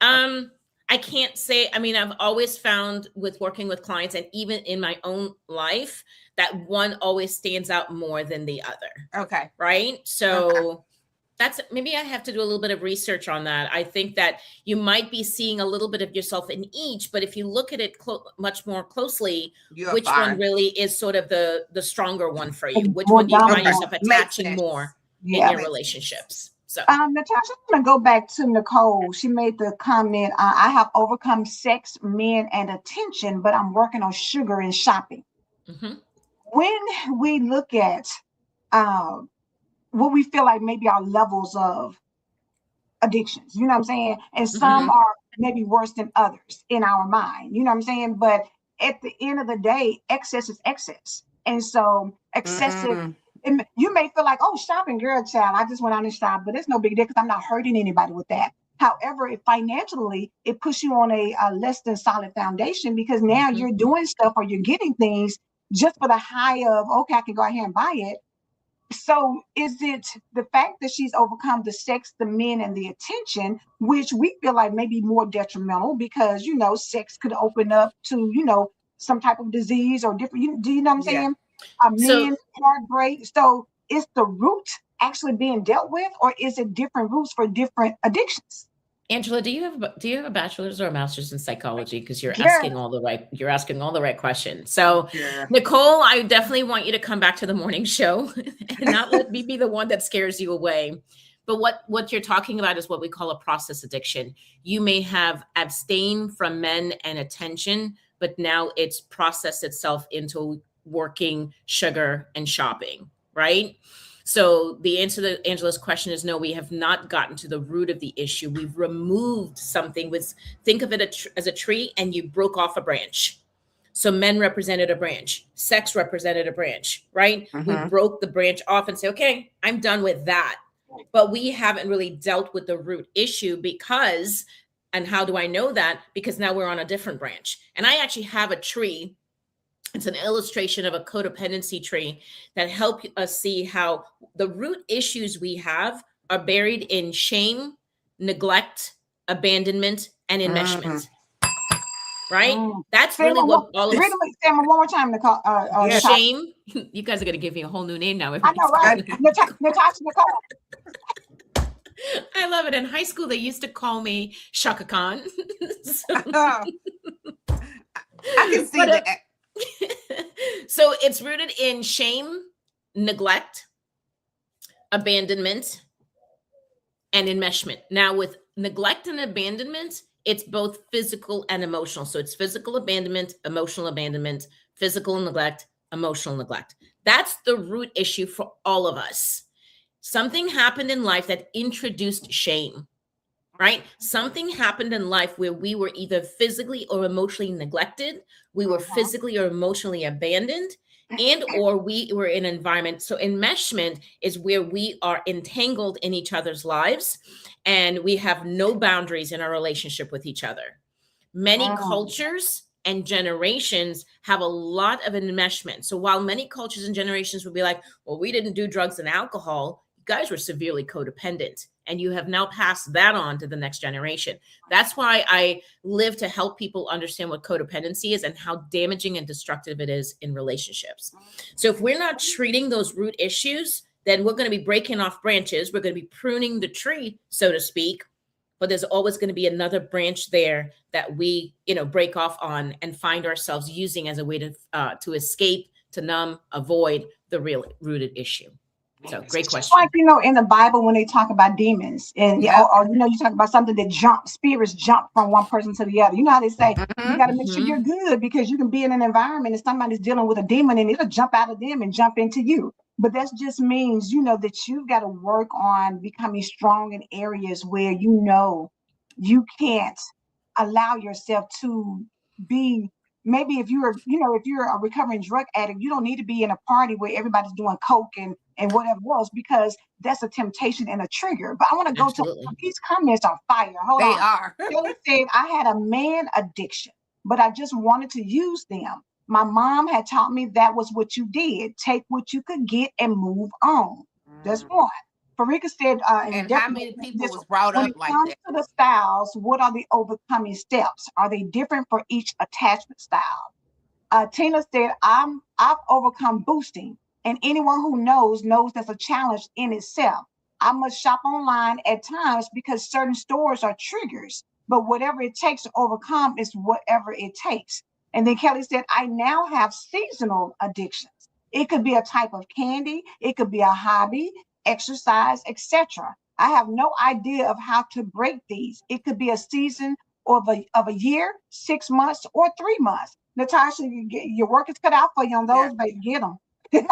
[SPEAKER 3] Okay.
[SPEAKER 2] I can't say, I mean, I've always found with working with clients and even in my own life that one always stands out more than the other,
[SPEAKER 3] Okay.
[SPEAKER 2] right?
[SPEAKER 3] Okay.
[SPEAKER 2] So that's maybe I have to do a little bit of research on that. I think that you might be seeing a little bit of yourself in each, but if you look at it much more closely,
[SPEAKER 3] You're
[SPEAKER 2] which one
[SPEAKER 3] fine.
[SPEAKER 2] really is sort of the stronger one for you?
[SPEAKER 1] The
[SPEAKER 2] Which
[SPEAKER 1] more
[SPEAKER 2] one do you find
[SPEAKER 1] dominant
[SPEAKER 3] Okay.
[SPEAKER 1] one.
[SPEAKER 2] yourself
[SPEAKER 3] Makes
[SPEAKER 2] attaching
[SPEAKER 3] sense.
[SPEAKER 2] more in
[SPEAKER 1] Yeah.
[SPEAKER 2] your
[SPEAKER 3] Makes sense.
[SPEAKER 2] relationships? So,
[SPEAKER 1] Natasha, I'm gonna go back to Nicole. She made the comment, I have overcome sex, men, and attention, but I'm working on sugar and shopping.
[SPEAKER 2] mhm,
[SPEAKER 1] When we look at um, what we feel like maybe our levels of addictions, you know what I'm saying? And some
[SPEAKER 2] mhm,
[SPEAKER 3] Mm-hmm.
[SPEAKER 1] are maybe worse than others in our mind, you know what I'm saying? But at the end of the day, excess is excess. And so excessive,
[SPEAKER 3] Mm-hmm.
[SPEAKER 1] and you may feel like, oh, shopping, girl, child, I just went out and shopped, but it's no big deal because I'm not hurting anybody with that. However, financially, it puts you on a less than solid foundation because now
[SPEAKER 2] mhm.
[SPEAKER 1] you're doing stuff or you're getting things just for the high of, okay, I can go ahead and buy it. So is it the fact that she's overcome the sex, the men, and the attention, which we feel like may be more detrimental because sex could open up to some type of disease or different. Do you know what I'm
[SPEAKER 3] Yeah.
[SPEAKER 1] saying?
[SPEAKER 2] So,
[SPEAKER 1] Men heartbreak. So is the root actually being dealt with, or is it different roots for different addictions?
[SPEAKER 2] Angela, do you have a bachelor's or a master's in psychology? Because
[SPEAKER 1] Girl,
[SPEAKER 2] you're asking all the right questions. So,
[SPEAKER 3] Yeah.
[SPEAKER 2] Nicole, I definitely want you to come back to the morning show and not let me be the one that scares you away. But what you're talking about is what we call a process addiction. You may have abstained from men and attention, but now it's processed itself into working, sugar, and shopping, right? So the answer to Angela's question is no, we have not gotten to the root of the issue. We've removed something with, think of it as a tree and you broke off a branch. So men represented a branch, sex represented a branch, right? We
[SPEAKER 3] Mm-hmm.
[SPEAKER 2] broke the branch off and say, okay, I'm done with that. But we haven't really dealt with the root issue because, and how do I know that? Because now we're on a different branch. And I actually have a tree. It's an illustration of a codependency tree that help us see how the root issues we have are buried in shame, neglect, abandonment, and
[SPEAKER 3] Mm-hmm.
[SPEAKER 2] enmeshment, right?
[SPEAKER 1] mm.
[SPEAKER 2] That's
[SPEAKER 1] Say it
[SPEAKER 2] really what all of
[SPEAKER 1] read it, say it one more time, Nicole,
[SPEAKER 3] Yeah.
[SPEAKER 1] Natasha.
[SPEAKER 2] shame. You guys are going to give me a whole new name now.
[SPEAKER 1] I know,
[SPEAKER 2] Everybody's
[SPEAKER 1] right?
[SPEAKER 2] calling me.
[SPEAKER 1] Natasha, Nicole.
[SPEAKER 2] I love it. In high school, they used to call me Shaka Khan. So,
[SPEAKER 3] Oh, I can see
[SPEAKER 2] but
[SPEAKER 3] that.
[SPEAKER 2] so it's rooted in shame, neglect, abandonment, and enmeshment. Now, with neglect and abandonment, it's both physical and emotional. So it's physical abandonment, physical neglect, emotional neglect. That's the root issue for all of us. Something happened in life that introduced shame, right? Something happened in life where we were either physically or emotionally neglected, we were
[SPEAKER 1] Mhm.
[SPEAKER 2] physically or emotionally abandoned, and or we were in an environment. So enmeshment is where we are entangled in each other's lives and we have no boundaries in our relationship with each other. Many
[SPEAKER 1] Mm.
[SPEAKER 2] cultures and generations have a lot of enmeshment. So while many cultures and generations would be like, well, we didn't do drugs and alcohol, you guys were severely codependent. And you have now passed that on to the next generation. That's why I live to help people understand what codependency is and how damaging and destructive it is in relationships. So if we're not treating those root issues, then we're going to be breaking off branches. We're going to be pruning the tree, so to speak, but there's always going to be another branch there that we break off on and find ourselves using as a way to escape, to numb, avoid the real rooted issue. So great
[SPEAKER 1] It's just like,
[SPEAKER 2] question.
[SPEAKER 1] in the Bible when they talk about demons and
[SPEAKER 3] Yep.
[SPEAKER 1] you talk about something that spirits jump from one person to the other. You know how they say you
[SPEAKER 3] Mm-hmm.
[SPEAKER 1] got to make sure
[SPEAKER 2] Mhm.
[SPEAKER 1] you're good because you can be in an environment and somebody's dealing with a demon and it'll jump out of them and jump into you. But that just means, that you've got to work on becoming strong in areas where you can't allow yourself to be maybe if you're, if you're a recovering drug addict, you don't need to be in a party where everybody's doing coke and whatever else, because that's a temptation and a trigger. But I want to go to
[SPEAKER 2] Absolutely.
[SPEAKER 1] these comments are fire. Hold
[SPEAKER 3] They
[SPEAKER 1] on.
[SPEAKER 3] are.
[SPEAKER 1] Kelly said, I had a man addiction, but I just wanted to use them. My mom had taught me that was what you did. Take what you could get and move on. That's one. Farika said,
[SPEAKER 3] And how many people was brought
[SPEAKER 1] when
[SPEAKER 3] up
[SPEAKER 1] it
[SPEAKER 3] like
[SPEAKER 1] comes
[SPEAKER 3] that?
[SPEAKER 1] to the styles, what are the overcoming steps? Are they different for each attachment style? Tina said, I've overcome boosting, and anyone who knows that's a challenge in itself. I must shop online at times because certain stores are triggers, but whatever it takes to overcome is whatever it takes. And then Kelly said, I now have seasonal addictions. It could be a type of candy, it could be a hobby, exercise, etc. I have no idea of how to break these. It could be a season of a year, 6 months, or 3 months. Natasha, your work is cut out for you on those, but get them.
[SPEAKER 2] Okay.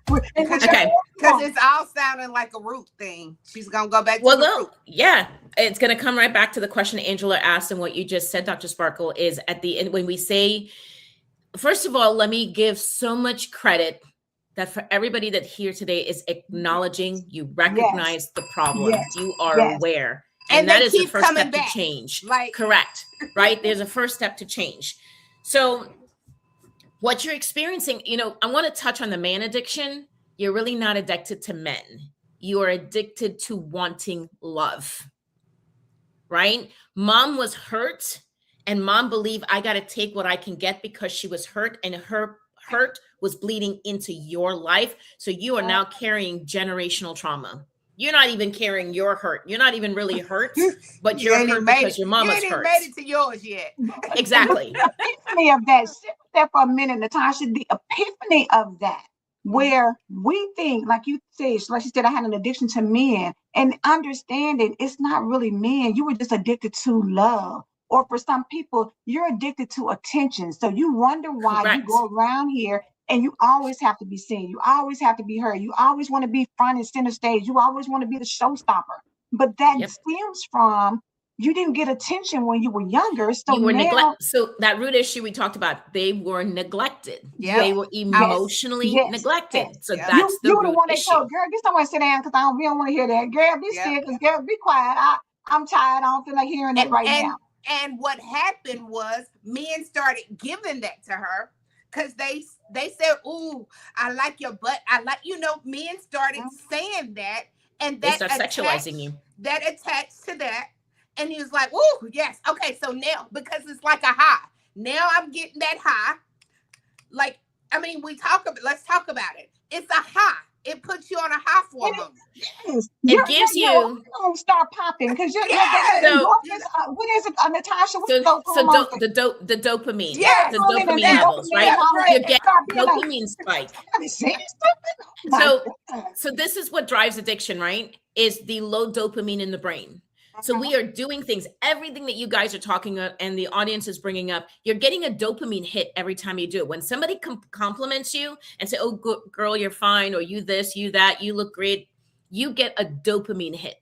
[SPEAKER 3] Because it's all sounding like a root thing. She's going to go back to the root.
[SPEAKER 2] Yeah, it's going to come right back to the question Angela asked, and what you just said, Dr. Sparkle, is at the end when we say, first of all, let me give so much credit that for everybody that here today is acknowledging you recognize the problem. You are aware. And that is the first step to change. Correct. Right? There's a first step to change. So what you're experiencing, I want to touch on the man addiction. You're really not addicted to men. You are addicted to wanting love. Right? Mom was hurt, and mom believed I got to take what I can get because she was hurt, and her hurt was bleeding into your life. So you are now carrying generational trauma. You're not even carrying your hurt. You're not even really hurt, but you're hurt because your mama's hurt.
[SPEAKER 3] You ain't made it to yours yet.
[SPEAKER 2] Exactly.
[SPEAKER 1] The epiphany of that, sit with that for a minute, Natasha, the epiphany of that, where we think, like you said, like she said, I had an addiction to men, and understanding it's not really men. You were just addicted to love. Or for some people, you're addicted to attention. So you wonder why you go around here and you always have to be seen. You always have to be heard. You always want to be front and center stage. You always want to be the showstopper. But that stems from you didn't get attention when you were younger. So
[SPEAKER 2] you were neglected. So that root issue we talked about, they were neglected. They were emotionally neglected. So that's the root
[SPEAKER 1] one
[SPEAKER 2] issue.
[SPEAKER 1] That told, girl, get somewhere sit down because we don't want to hear that. Girl, be still, because girl, be quiet. I'm tired. I don't feel like hearing that now.
[SPEAKER 3] And what happened was men started giving that to her because they said, ooh, I like your butt. I like, men started saying that. And that
[SPEAKER 2] they start sexualizing you.
[SPEAKER 3] That attached to that. And he was like, ooh, yes. Okay, so now, because it's like a high. Now I'm getting that high. Like, let's talk about it. It's a high. It puts you on a high for a moment.
[SPEAKER 2] It gives you.
[SPEAKER 1] Don't start popping because you're.
[SPEAKER 2] So,
[SPEAKER 1] what is it, Natasha?
[SPEAKER 2] The dopamine.
[SPEAKER 3] Yeah,
[SPEAKER 2] the dopamine levels, right? You get dopamine spike. So this is what drives addiction, right? Is the low dopamine in the brain. So we are doing things, everything that you guys are talking about and the audience is bringing up, you're getting a dopamine hit every time you do it. When somebody compliments you and say, oh, girl, you're fine, or you this, you that, you look great, you get a dopamine hit.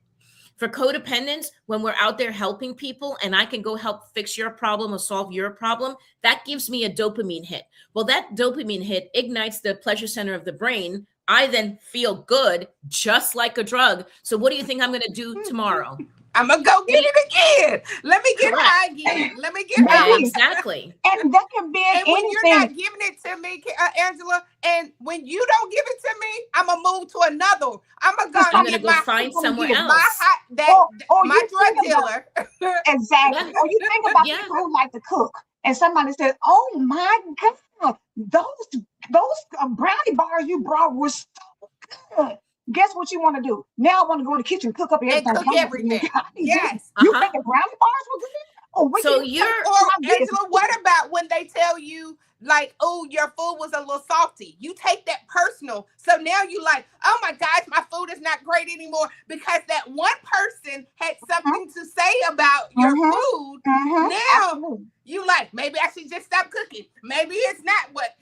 [SPEAKER 2] For codependence, when we're out there helping people and I can go help fix your problem or solve your problem, that gives me a dopamine hit. Well, that dopamine hit ignites the pleasure center of the brain. I then feel good, just like a drug. So what do you think I'm going to do tomorrow?
[SPEAKER 3] I'm going to go get it again. Let me get high again. Let me get high.
[SPEAKER 2] Exactly.
[SPEAKER 1] And that can be
[SPEAKER 3] and when
[SPEAKER 1] anything.
[SPEAKER 3] You're not giving it to me, Angela, and when you don't give it to me, I'm going to move to another. I'm going to
[SPEAKER 2] go find somewhere else.
[SPEAKER 3] My drug dealer.
[SPEAKER 1] Exactly. Or you think about people who like to cook and somebody says, oh my God, those brownie bars you brought were so good. Guess what you want to do? Now I want to go in the kitchen, cook up everything.
[SPEAKER 3] And cook everything. Yes.
[SPEAKER 1] You think the brownie bars were good?
[SPEAKER 3] Angela, what about when they tell you, like, oh, your food was a little salty? You take that personal. So now you like, oh my gosh, my food is not great anymore because that one person had something to say about your food. Now you like, maybe I should just stop cooking. Maybe it's not what.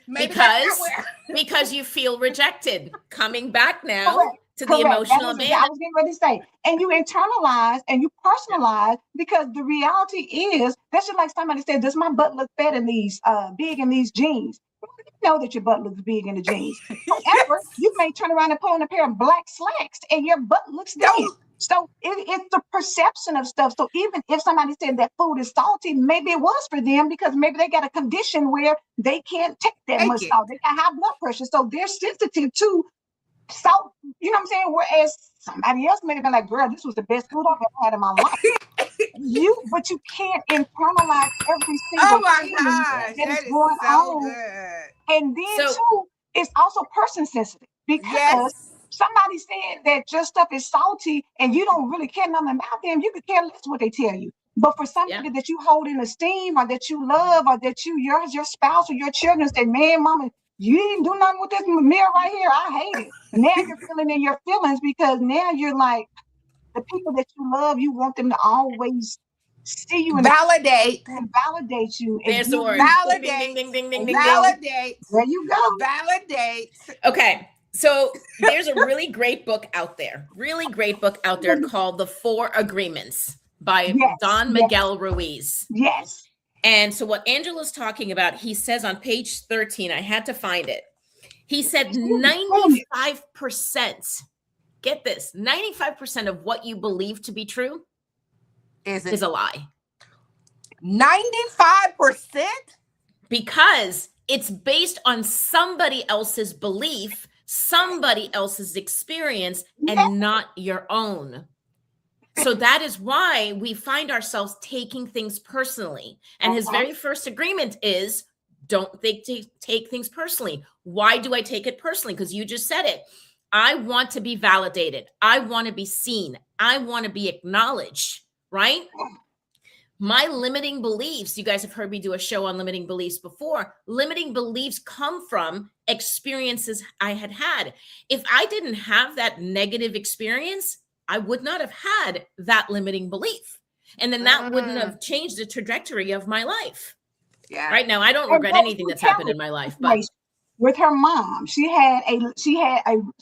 [SPEAKER 2] Because you feel rejected. Coming back now. to the
[SPEAKER 1] Correct. That
[SPEAKER 2] emotional
[SPEAKER 1] was I
[SPEAKER 2] abandonment.
[SPEAKER 1] was getting ready to say. And you internalize and you personalize because the reality is that's just like somebody said, does my butt look fat in these big in these jeans? Well, you know that your butt looks big in the jeans. However, you
[SPEAKER 3] Yes.
[SPEAKER 1] may turn around and put on a pair of black slacks and your butt looks thin.
[SPEAKER 3] Don't.
[SPEAKER 1] So it's the perception of stuff. So even if somebody said that food is salty, maybe it was for them because maybe they got a condition where they can't take that
[SPEAKER 3] Take
[SPEAKER 1] much
[SPEAKER 3] it.
[SPEAKER 1] salt. They got high blood pressure. So they're sensitive to salt, you know what I'm saying? Whereas somebody else may have been like, girl, this was the best food I've ever had in my life. But you can't internalize every
[SPEAKER 3] Oh
[SPEAKER 1] single
[SPEAKER 3] my
[SPEAKER 1] feeling
[SPEAKER 3] gosh,
[SPEAKER 1] that is
[SPEAKER 3] that is
[SPEAKER 1] going
[SPEAKER 3] so
[SPEAKER 1] on.
[SPEAKER 3] good.
[SPEAKER 1] And then
[SPEAKER 2] So
[SPEAKER 1] too, it's also person sensitive because
[SPEAKER 3] Yes.
[SPEAKER 1] somebody said that your stuff is salty and you don't really care nothing about them. You could care less what they tell you. But for
[SPEAKER 2] yeah,
[SPEAKER 1] somebody that you hold in esteem or that you love or that your spouse or your children say, man, mama, you didn't do nothing with this meal right here. I hate it. Now you're feeling in your feelings because now you're like the people that you love, you want them to always see you in a
[SPEAKER 3] Validate.
[SPEAKER 1] and validate you and
[SPEAKER 2] there's
[SPEAKER 1] give
[SPEAKER 2] the word.
[SPEAKER 1] you
[SPEAKER 2] Ding, ding, ding,
[SPEAKER 3] Validate.
[SPEAKER 2] ding, ding, ding,
[SPEAKER 1] there
[SPEAKER 2] ding,
[SPEAKER 1] you
[SPEAKER 2] ding.
[SPEAKER 1] go.
[SPEAKER 3] Validate.
[SPEAKER 1] There you go.
[SPEAKER 3] Validate.
[SPEAKER 2] Okay. So there's a really great book out there, called The Four Agreements by
[SPEAKER 1] Yes,
[SPEAKER 2] Don
[SPEAKER 1] yes,
[SPEAKER 2] Miguel Ruiz.
[SPEAKER 1] yes.
[SPEAKER 2] And so what Angela's talking about, he says on page 13, I had to find it. He said 95%, get this, 95% of what you believe to be true
[SPEAKER 3] Is
[SPEAKER 2] is
[SPEAKER 3] it
[SPEAKER 2] a lie
[SPEAKER 3] 95%?
[SPEAKER 2] because it's based on somebody else's belief, somebody else's experience,
[SPEAKER 1] Yeah.
[SPEAKER 2] and not your own. So that is why we find ourselves taking things personally. And his very first agreement is don't take things personally. Why do I take it personally? Because you just said it. I want to be validated. I want to be seen. I want to be acknowledged, right? My limiting beliefs, you guys have heard me do a show on limiting beliefs before. Limiting beliefs come from experiences I had had. If I didn't have that negative experience, I would not have had that limiting belief. And then that wouldn't have changed the trajectory of my life.
[SPEAKER 3] Yeah.
[SPEAKER 2] Right now, I don't
[SPEAKER 1] And
[SPEAKER 2] regret
[SPEAKER 1] that
[SPEAKER 2] anything
[SPEAKER 1] was
[SPEAKER 2] that's happened in my life, but
[SPEAKER 1] situation with her mom. She had a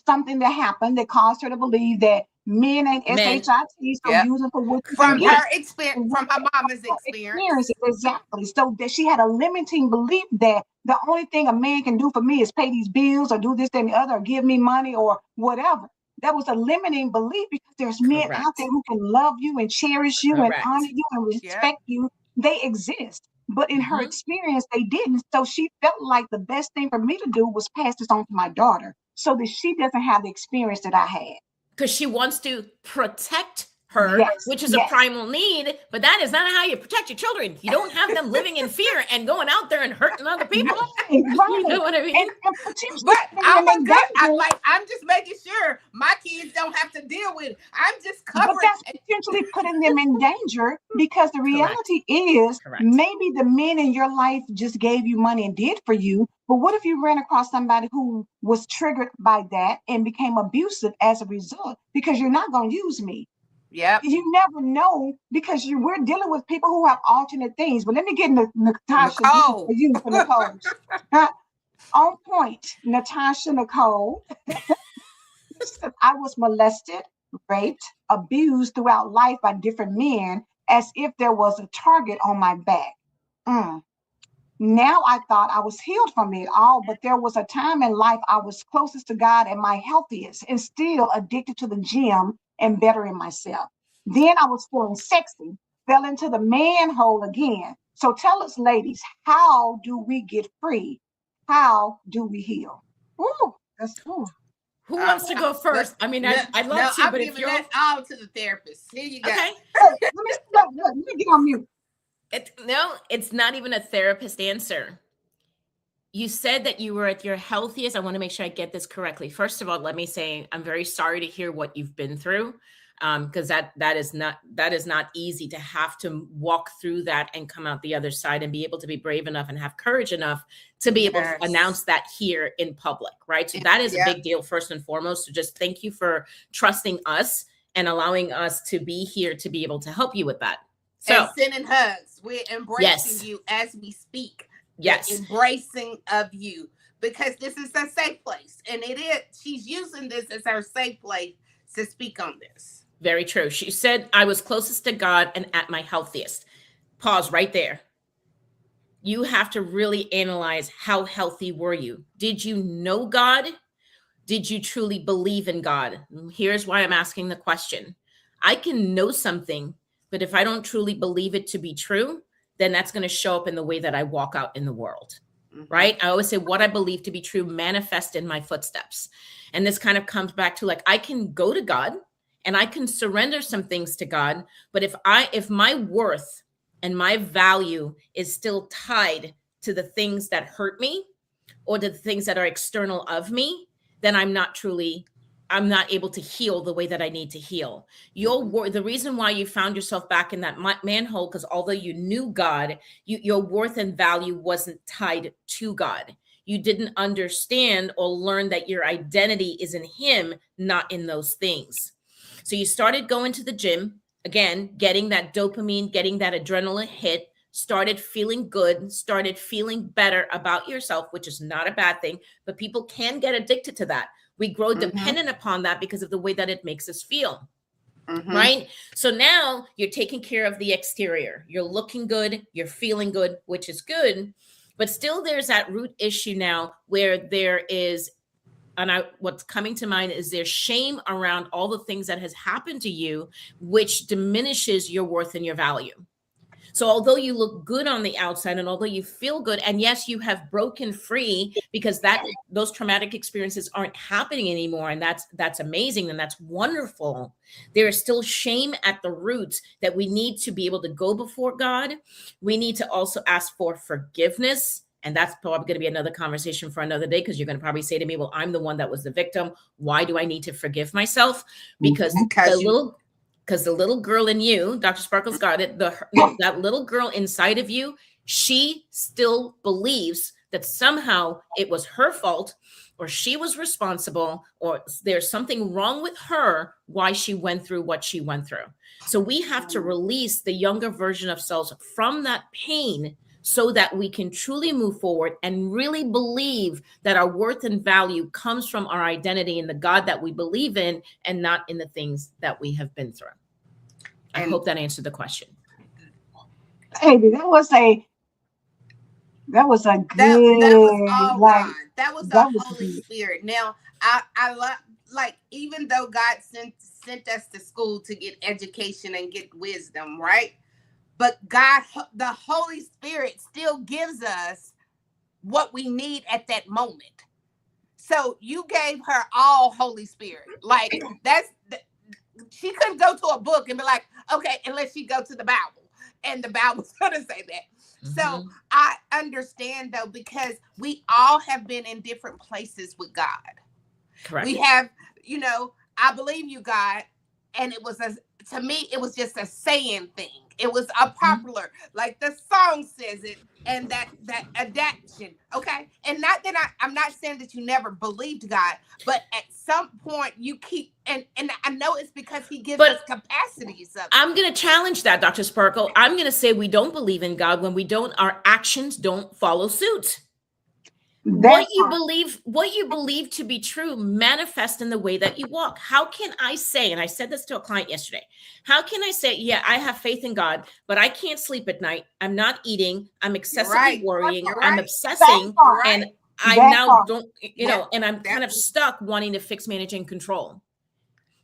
[SPEAKER 1] something that happened that caused her to believe that men ain't
[SPEAKER 2] men,
[SPEAKER 1] shit, so
[SPEAKER 3] Yep.
[SPEAKER 1] use it for what you can
[SPEAKER 3] From
[SPEAKER 1] get.
[SPEAKER 3] her experience, from her mama's experience.
[SPEAKER 1] Experiences, exactly. So that she had a limiting belief that the only thing a man can do for me is pay these bills or do this, that, and the other, or give me money or whatever. That was a limiting belief because there's men out there
[SPEAKER 2] correct,
[SPEAKER 1] who can love you and cherish you and honor
[SPEAKER 2] correct.
[SPEAKER 1] you and
[SPEAKER 3] Yep.
[SPEAKER 1] respect you. They exist. But in her
[SPEAKER 2] Mhm.
[SPEAKER 1] experience, they didn't. So she felt like the best thing for me to do was pass this on to my daughter so that she doesn't have the experience that I had.
[SPEAKER 2] Because she wants to protect her,
[SPEAKER 1] Yes,
[SPEAKER 2] which is a
[SPEAKER 1] yes.
[SPEAKER 2] primal need, but that is not how you protect your children. You don't have them living in fear and going out there and hurting other people.
[SPEAKER 1] Right, right.
[SPEAKER 2] You know what I mean?
[SPEAKER 1] And potentially
[SPEAKER 3] But
[SPEAKER 1] putting
[SPEAKER 3] oh
[SPEAKER 1] them
[SPEAKER 3] my
[SPEAKER 1] in
[SPEAKER 3] God,
[SPEAKER 1] danger.
[SPEAKER 3] I'm just making sure my kids don't have to deal with it. I'm just
[SPEAKER 1] But
[SPEAKER 3] covering.
[SPEAKER 1] that's potentially putting them in danger because the
[SPEAKER 2] Correct.
[SPEAKER 1] reality is
[SPEAKER 2] Correct.
[SPEAKER 1] maybe the men in your life just gave you money and did for you. But what if you ran across somebody who was triggered by that and became abusive as a result? Because you're not going to use me.
[SPEAKER 3] Yep.
[SPEAKER 1] You never know because we're dealing with people who have alternate things. But let me get Natasha
[SPEAKER 3] Nicole.
[SPEAKER 1] for you for Nicole. On point, Natasha Nicole. I was molested, raped, abused throughout life by different men as if there was a target on my back. Now I thought I was healed from it all, but there was a time in life I was closest to God and my healthiest and still addicted to the gym and bettering myself. Then I was feeling sexy, fell into the manhole again. So tell us, ladies, how do we get free? How do we heal? Ooh, that's cool.
[SPEAKER 2] Who wants to go first? I mean, I'd love to,
[SPEAKER 3] I'm
[SPEAKER 2] but if
[SPEAKER 3] giving
[SPEAKER 2] you're
[SPEAKER 3] that all to the therapist. Here you go.
[SPEAKER 2] okay.
[SPEAKER 1] Let me get on mute.
[SPEAKER 2] No, it's not even a therapist answer. You said that you were at your healthiest. I want to make sure I get this correctly. First of all, let me say I'm very sorry to hear what you've been through, because that is not easy to have to walk through that and come out the other side and be able to be brave enough and have courage enough to be able to announce that here in public, right? So that is a big deal, first and foremost. So just thank you for trusting us and allowing us to be here to be able to help you with that. So
[SPEAKER 3] and sending hugs. We're embracing you as we speak.
[SPEAKER 2] Yes.
[SPEAKER 3] The embracing of you. because this is a safe place. And it is, she's using this as her safe place to speak on this.
[SPEAKER 2] Very true. She said, I was closest to God and at my healthiest. Pause right there. You have to really analyze, how healthy were you? Did you know God? Did you truly believe in God? Here's why I'm asking the question. I can know something, but if I don't truly believe it to be true, then that's going to show up in the way that I walk out in the world, right? I always say what I believe to be true manifest in my footsteps. And this kind of comes back to, like, I can go to God and I can surrender some things to God, but if my worth and my value is still tied to the things that hurt me or to the things that are external of me, then I'm not able to heal the way that I need to heal. The reason why you found yourself back in that manhole, because although you knew God, your worth and value wasn't tied to God. You didn't understand or learn that your identity is in Him, not in those things. So you started going to the gym, again, getting that dopamine, getting that adrenaline hit, started feeling good, started feeling better about yourself, which is not a bad thing, but people can get addicted to that. We grow dependent upon that because of the way that it makes us feel, right? So now you're taking care of the exterior. You're looking good, you're feeling good, which is good, but still there's that root issue now where there is, what's coming to mind is there's shame around all the things that has happened to you, which diminishes your worth and your value. So although you look good on the outside and although you feel good, and yes, you have broken free because those traumatic experiences aren't happening anymore. And that's amazing. And that's wonderful. There is still shame at the roots that we need to be able to go before God. We need to also ask for forgiveness. And that's probably going to be another conversation for another day, because you're going to probably say to me, well, I'm the one that was the victim. Why do I need to forgive myself? Because the little girl in you, Dr. Sparkle's got it, that little girl inside of you, she still believes that somehow it was her fault, or she was responsible, or there's something wrong with her, why she went through what she went through. So we have to release the younger version of selves from that pain so that we can truly move forward and really believe that our worth and value comes from our identity in the God that we believe in, and not in the things that we have been through. I hope that answered the question.
[SPEAKER 1] Baby, that was a good.
[SPEAKER 3] That was all God. That was the Holy Spirit. Now, I love, like, even though God sent us to school to get education and get wisdom, right? But God, the Holy Spirit still gives us what we need at that moment. So you gave her all Holy Spirit. Like, she couldn't go to a book and be like, okay, unless she go to the Bible, and the Bible's going to say that. So I understand, though, because we all have been in different places with God.
[SPEAKER 2] Correct.
[SPEAKER 3] We have, I believe you, God. And to me, it was just a saying thing. It was a popular, like the song says it, and that adaptation. Okay. And not that I'm not saying that you never believed God, but at some point you keep, and I know it's because He gives us capacities.
[SPEAKER 2] I'm going to challenge that, Dr. Sparkle. I'm going to say we don't believe in God when our actions don't follow suit. What you believe to be true manifest in the way that you walk. How can I say, and I said this to a client yesterday, how can I say, yeah, I have faith in God, but I can't sleep at night. I'm not eating. I'm excessively worrying. I'm obsessing. And I now don't, and I'm kind of stuck wanting to fix, manage, and control.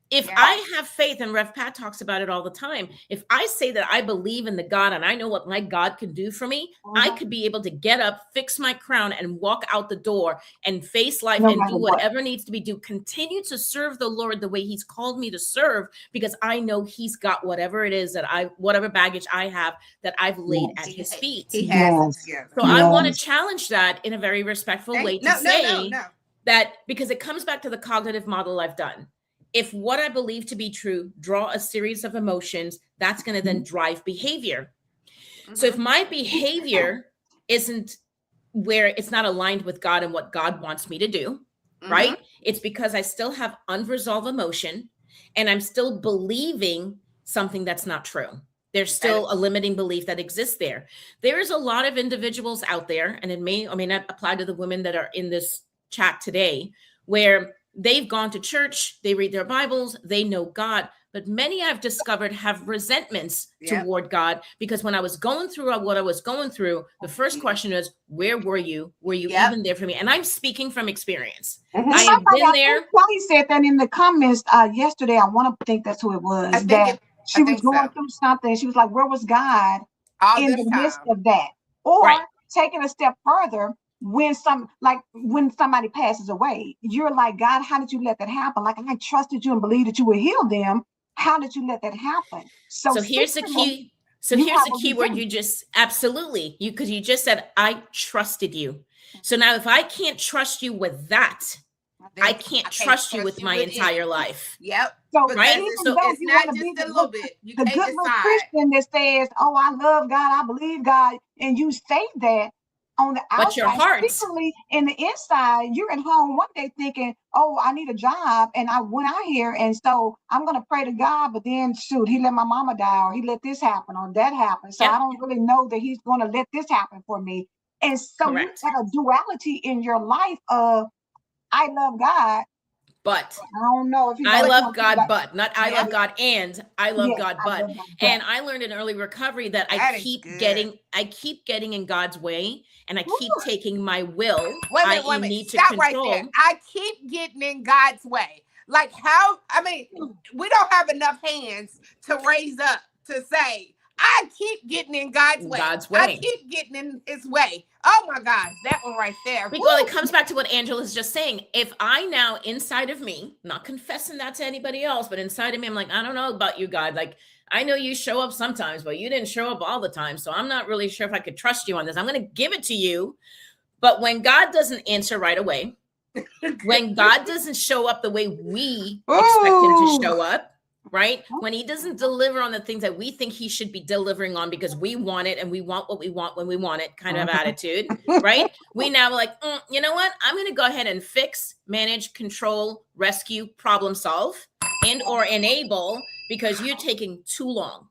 [SPEAKER 2] If I have faith, and Rev Pat talks about it all the time, if I say that I believe in the God and I know what my God can do for me, I could be able to get up, fix my crown, and walk out the door and face life and do whatever needs to be done. Continue to serve the Lord the way He's called me to serve, because I know He's got whatever it is whatever baggage I have that I've laid at His feet.
[SPEAKER 3] He has.
[SPEAKER 2] So I want to challenge that in a very respectful way to say that, because it comes back to the cognitive model I've done. If what I believe to be true draw a series of emotions, that's going to then drive behavior. So if my behavior isn't where it's not aligned with God and what God wants me to do, right? It's because I still have unresolved emotion and I'm still believing something that's not true. There's still a limiting belief that exists there. There is a lot of individuals out there, and it may or may not apply to the women that are in this chat today, where they've gone to church, they read their Bibles, they know God, but many I've discovered have resentments toward God, because when I was going through what I was going through, the first question is, where were you? Were you even there for me? And I'm speaking from experience. I have been there.
[SPEAKER 1] Kelly said that in the comments yesterday. I want to think that's who it was. She was going through something. She was like, where was God in the midst of that? Or taking a step further, when somebody passes away, you're like, God, how did you let that happen? Like, I trusted you and believed that you would heal them. How did you let that happen?
[SPEAKER 2] So here's the key. So here's the key word you just absolutely, because you just said, I trusted you. So now if I can't trust you with that, I can't trust you with my entire life.
[SPEAKER 3] Yep.
[SPEAKER 1] So,
[SPEAKER 3] right? So it's not just a little bit. You can't decide. The
[SPEAKER 1] Christian that says, oh, I love God, I believe God, and you say that on the outside,
[SPEAKER 2] but your heart,
[SPEAKER 1] secretly in the inside, you're at home one day thinking, oh, I need a job, and I went out here, and so I'm going to pray to God, but then, shoot, he let my mama die, or he let this happen, or that happen, so I don't really know that he's going to let this happen for me. And so you have a duality in your life of, I love God,
[SPEAKER 2] but
[SPEAKER 1] I don't know if
[SPEAKER 2] I love God, but not I love God and I love God, but. And I learned in early recovery that I keep getting in God's way, and I keep taking my will.
[SPEAKER 3] Wait a minute.
[SPEAKER 2] Need to
[SPEAKER 3] Stop
[SPEAKER 2] control.
[SPEAKER 3] Right there. I keep getting in God's way. Like how? I mean, we don't have enough hands to raise up to say, I keep getting in God's way. I keep getting in His way. Oh my God, that one right there.
[SPEAKER 2] Well, it comes back to what Angela's just saying. If I now inside of me, not confessing that to anybody else, but inside of me, I'm like, I don't know about you, God. Like, I know you show up sometimes, but you didn't show up all the time. So I'm not really sure if I could trust you on this. I'm going to give it to you. But when God doesn't answer right away, when God doesn't show up the way we expect Him to show up, right? When He doesn't deliver on the things that we think He should be delivering on because we want it and we want what we want when we want it kind of attitude, right? We now like, you know what? I'm going to go ahead and fix, manage, control, rescue, problem solve, and or enable because you're taking too long,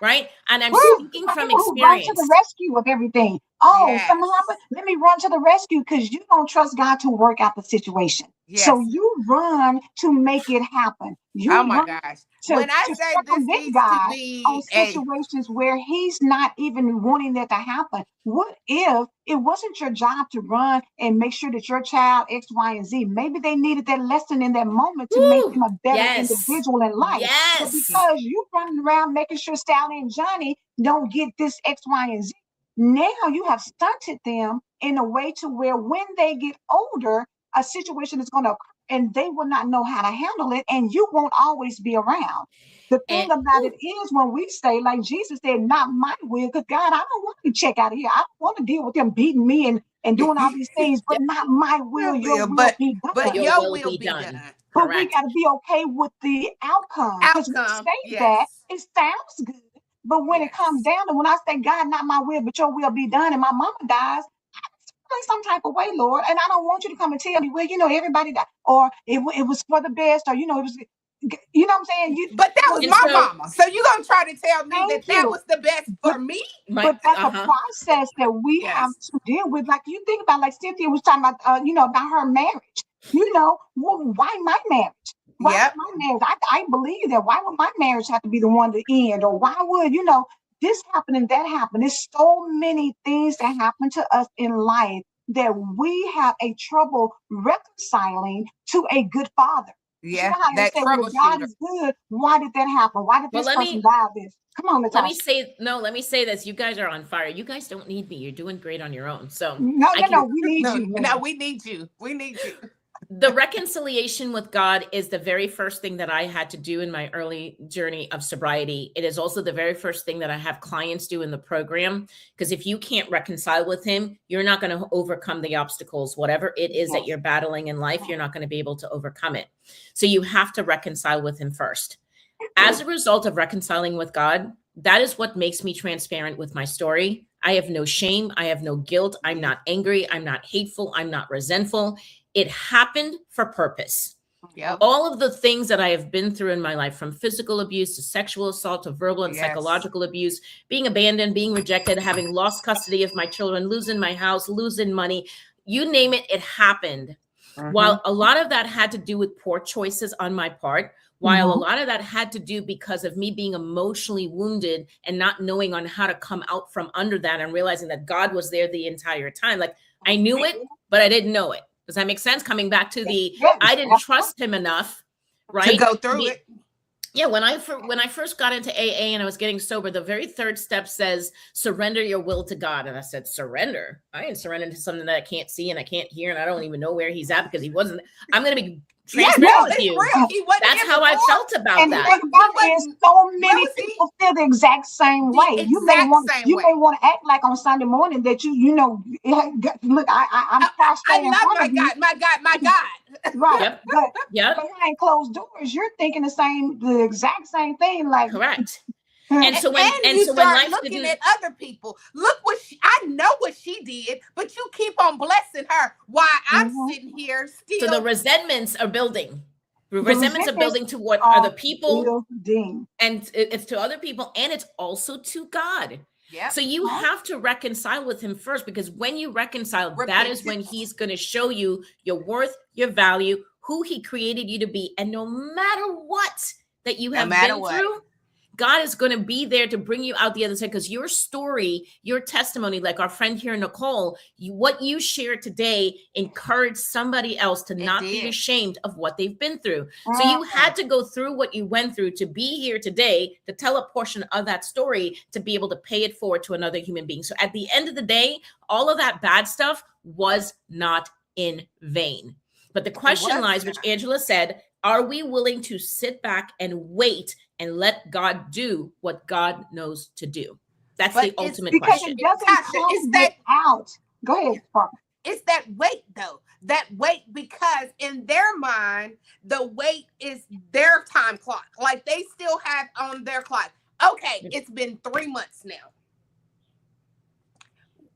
[SPEAKER 2] right? And I'm speaking from experience.
[SPEAKER 1] Run to the rescue of everything. Oh, something happened. Let me run to the rescue because you don't trust God to work out the situation. Yes. So you run to make it happen.
[SPEAKER 3] Oh my gosh. When I say this needs
[SPEAKER 1] God
[SPEAKER 3] to be
[SPEAKER 1] on situations where He's not even wanting that to happen. What if it wasn't your job to run and make sure that your child X, Y, and Z, maybe they needed that lesson in that moment to make them a better individual in life.
[SPEAKER 2] Yes.
[SPEAKER 1] But because you running around making sure Sally and Johnny don't get this X, Y, and Z, now you have stunted them in a way to where when they get older, a situation is going to occur and they will not know how to handle it, and you won't always be around. The thing about it is when we say, like Jesus said, not my will, because God, I don't want to check out of here. I don't want to deal with them beating me and doing all these things, but not my will, your will be done.
[SPEAKER 3] But your will be done.
[SPEAKER 1] But we got to be okay with the outcome. Because we say that, it sounds good. But when it comes down to when I say, God, not my will, but your will be done, and my mama dies, I some type of way, Lord. And I don't want you to come and tell me, well, everybody died, or it was for the best, or, it was, you know what I'm saying?
[SPEAKER 3] But that was my mama. So you're going to try to tell me that was the best for me?
[SPEAKER 1] But that's a process that we have to deal with. Like, you think about, like Cynthia was talking about, about her marriage. Well, why my marriage? Why my marriage? I believe that. Why would my marriage have to be the one to end? Or why would, this happen and that happen? There's so many things that happen to us in life that we have a trouble reconciling to a good father.
[SPEAKER 3] Yeah,
[SPEAKER 1] that God is good. Why did that happen? Why did this person die of this? Come on, Natashah.
[SPEAKER 2] Let me say this. You guys are on fire. You guys don't need me. You're doing great on your own. So
[SPEAKER 1] no, we need you.
[SPEAKER 3] No, we need you. We need you.
[SPEAKER 2] The reconciliation with God is the very first thing that I had to do in my early journey of sobriety. It is also the very first thing that I have clients do in the program, because if you can't reconcile with Him, you're not going to overcome the obstacles. Whatever it is that you're battling in life, you're not going to be able to overcome it. So you have to reconcile with Him first. As a result of reconciling with God, that is what makes me transparent with my story. I have no shame. I have no guilt. I'm not angry. I'm not hateful. I'm not resentful. It happened for purpose.
[SPEAKER 3] Yep.
[SPEAKER 2] All of the things that I have been through in my life, from physical abuse to sexual assault to verbal and psychological abuse, being abandoned, being rejected, having lost custody of my children, losing my house, losing money, you name it, it happened. While a lot of that had to do with poor choices on my part, while a lot of that had to do because of me being emotionally wounded and not knowing on how to come out from under that and realizing that God was there the entire time. Like, I knew it, but I didn't know it. Does that make sense? Coming back to the, I didn't trust him enough, right?
[SPEAKER 3] To go through it.
[SPEAKER 2] Yeah, when I first got into AA and I was getting sober, the very third step says, surrender your will to God. And I said, surrender? I ain't surrendering to something that I can't see and I can't hear and I don't even know where he's at because he wasn't. I'm going to be transparent with you. That's how I felt about that.
[SPEAKER 1] Think about it, so many people feel the exact same way. You may want to act like on Sunday morning that you know, look, I'm prostrating.
[SPEAKER 3] My God.
[SPEAKER 1] Right. But behind closed doors, you're thinking the exact same thing. Like,
[SPEAKER 2] correct. And so when
[SPEAKER 3] start looking at other people, look what I know what she did, but you keep on blessing her while I'm sitting here still.
[SPEAKER 2] So the resentments are building. The resentments are building to what other people, and it's to other people, and it's also to God.
[SPEAKER 3] Yeah.
[SPEAKER 2] So you have to reconcile with him first, because when you reconcile, that is when he's going to show you your worth, your value, who he created you to be, and no matter what that you have been through, God is going to be there to bring you out the other side, because your story, your testimony, like our friend here, Nicole, what you shared today encouraged somebody else to not be ashamed of what they've been through. So you had to go through what you went through to be here today, to tell a portion of that story, to be able to pay it forward to another human being. So at the end of the day, all of that bad stuff was not in vain. But the question lies, which Angela said, are we willing to sit back and wait and let God do what God knows to do? That's the ultimate question.
[SPEAKER 1] It's that out. Go ahead, Parker.
[SPEAKER 3] It's that wait, though. That wait, because in their mind, the wait is their time clock. Like, they still have on their clock. Okay, it's been 3 months now.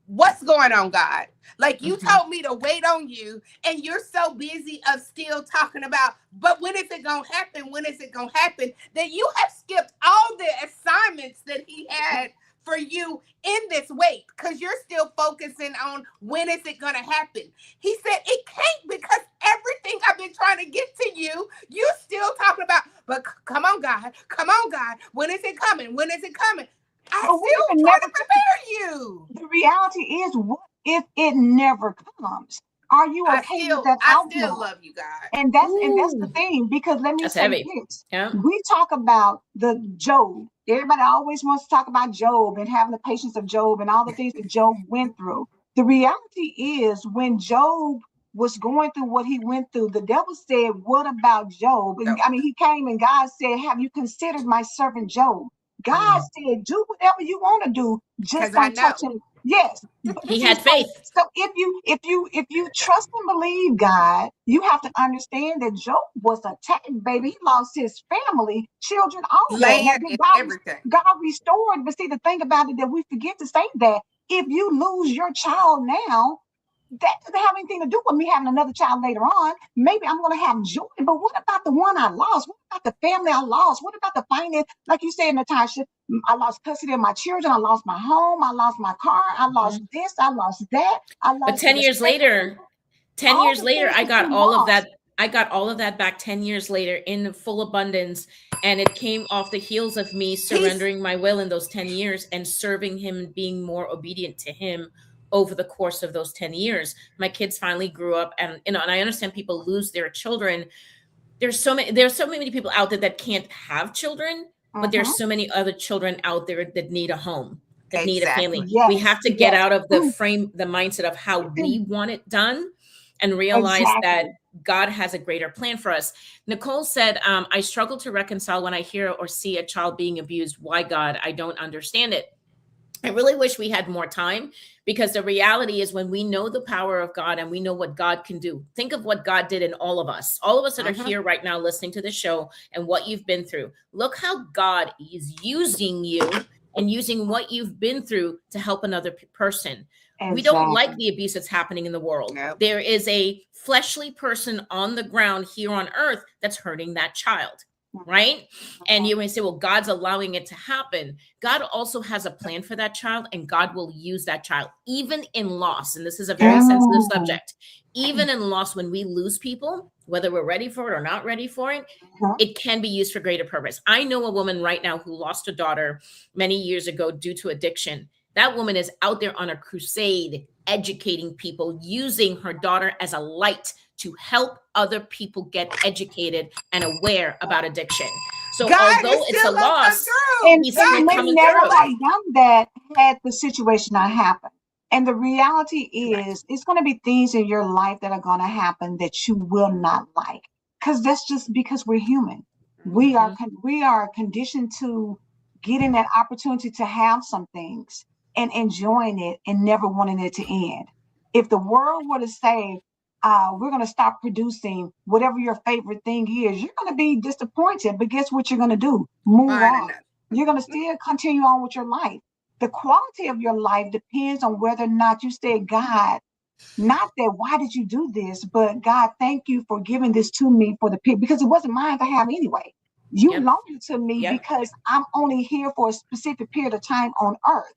[SPEAKER 3] What's going on, God? Like, you told me to wait on you, and you're so busy of still talking about, but when is it going to happen? When is it going to happen? That you have skipped all the assignments that he had for you in this wait, because you're still focusing on when is it going to happen. He said it can't, because everything I've been trying to get to you, you're still talking about, but come on, God. Come on, God. When is it coming? When is it coming? I still trying to prepare you.
[SPEAKER 1] The reality is, what if it never comes? Are you okay with that?
[SPEAKER 3] I still love you, God.
[SPEAKER 1] And that's the thing, because let me say this.
[SPEAKER 2] Yeah.
[SPEAKER 1] We talk about the Job. Everybody always wants to talk about Job and having the patience of Job and all the things that Job went through. The reality is, when Job was going through what he went through, the devil said, what about Job? And I mean, he came and God said, have you considered my servant Job? God said, do whatever you want to do, just don't touch him. Yes.
[SPEAKER 2] He had faith.
[SPEAKER 1] So if you trust and believe God, you have to understand that Job was attacked, baby. He lost his family, children, all that.
[SPEAKER 3] Everything.
[SPEAKER 1] God restored. But see, the thing about it, that we forget to say that if you lose your child now, that doesn't have anything to do with me having another child later on. Maybe I'm going to have joy, but what about the one I lost? What about the family I lost? What about the finance? Like you said, Natashah, I lost custody of my children. I lost my home. I lost my car. I lost this. I lost that.
[SPEAKER 2] But 10 years later, I got all of that. I got all of that back 10 years later in full abundance. And it came off the heels of me surrendering my will in those 10 years and serving him and being more obedient to him over the course of those 10 years. My kids finally grew up, and and I understand people lose their children. There's so many people out there that can't have children, but there's so many other children out there that need a home, that need a family. Yes. We have to get out of the mindset of how we want it done, and realize that God has a greater plan for us. Nicole said, I struggle to reconcile when I hear or see a child being abused. Why, God? I don't understand it. I really wish we had more time, because the reality is, when we know the power of God and we know what God can do, think of what God did in all of us that are here right now listening to the show, and what you've been through. Look how God is using you and using what you've been through to help another person. We don't like
[SPEAKER 1] Exactly.
[SPEAKER 2] the abuse that's happening in the world.
[SPEAKER 3] Yep.
[SPEAKER 2] There is a fleshly person on the ground here on earth that's hurting that child, right? And you may say, well, God's allowing it to happen. God also has a plan for that child, and God will use that child, even in loss. And this is a very sensitive
[SPEAKER 1] Mm.
[SPEAKER 2] subject. Even in loss, when we lose people, whether we're ready for it or not ready for it,
[SPEAKER 1] Mhm.
[SPEAKER 2] it can be used for greater purpose. I know a woman right now who lost a daughter many years ago due to addiction. That woman is out there on a crusade, educating people, using her daughter as a light to help other people get educated and aware about addiction. So
[SPEAKER 3] God is
[SPEAKER 2] although it's a
[SPEAKER 3] still gonna come
[SPEAKER 2] loss,
[SPEAKER 3] through.
[SPEAKER 1] And
[SPEAKER 2] he's
[SPEAKER 1] she
[SPEAKER 2] still
[SPEAKER 3] God
[SPEAKER 1] may
[SPEAKER 3] is
[SPEAKER 2] coming
[SPEAKER 1] never
[SPEAKER 3] still
[SPEAKER 2] through.
[SPEAKER 1] have
[SPEAKER 3] like,
[SPEAKER 1] done that had the situation not happened. And the reality
[SPEAKER 3] right.
[SPEAKER 1] is, it's going to be things in your life that are going to happen that you will not like, because that's just because we're human. We are
[SPEAKER 2] Mhm.
[SPEAKER 1] we are conditioned to getting that opportunity to have some things and enjoying it and never wanting it to end. If the world were to say, we're going to stop producing whatever your favorite thing is, you're going to be disappointed. But guess what you're going to do? Move
[SPEAKER 3] Find
[SPEAKER 1] on.
[SPEAKER 3] another.
[SPEAKER 1] You're going to still continue on with your life. The quality of your life depends on whether or not you say, God, not that why did you do this, but God, thank you for giving this to me for the people, because it wasn't mine to have anyway. You
[SPEAKER 2] Yep.
[SPEAKER 1] loaned it to me
[SPEAKER 2] Yep.
[SPEAKER 1] because I'm only here for a specific period of time on earth.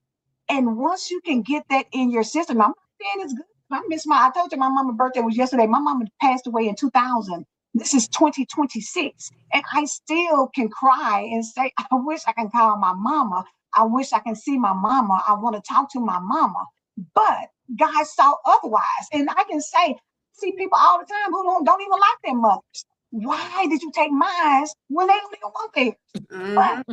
[SPEAKER 1] And once you can get that in your system, I'm not saying it's good. I told you my mama's birthday was yesterday. My mama passed away in 2000. This is 2026. And I still can cry and say, I wish I can call my mama. I wish I can see my mama. I want to talk to my mama. But God saw otherwise. And I can say, see people all the time who don't even like their mothers. Why did you take mine when they don't even want theirs?
[SPEAKER 3] Mm-hmm.
[SPEAKER 1] But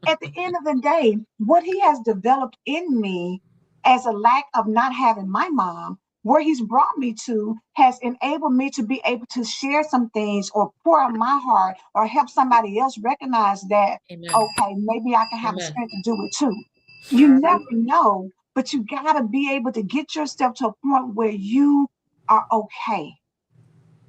[SPEAKER 1] at the end of the day, what he has developed in me as a lack of not having my mom, where he's brought me to, has enabled me to be able to share some things or pour out my heart or help somebody else recognize that,
[SPEAKER 2] Amen.
[SPEAKER 1] okay, maybe I can have the
[SPEAKER 2] Amen.
[SPEAKER 1] strength to do it too. You never know, but you got to be able to get yourself to a point where you are okay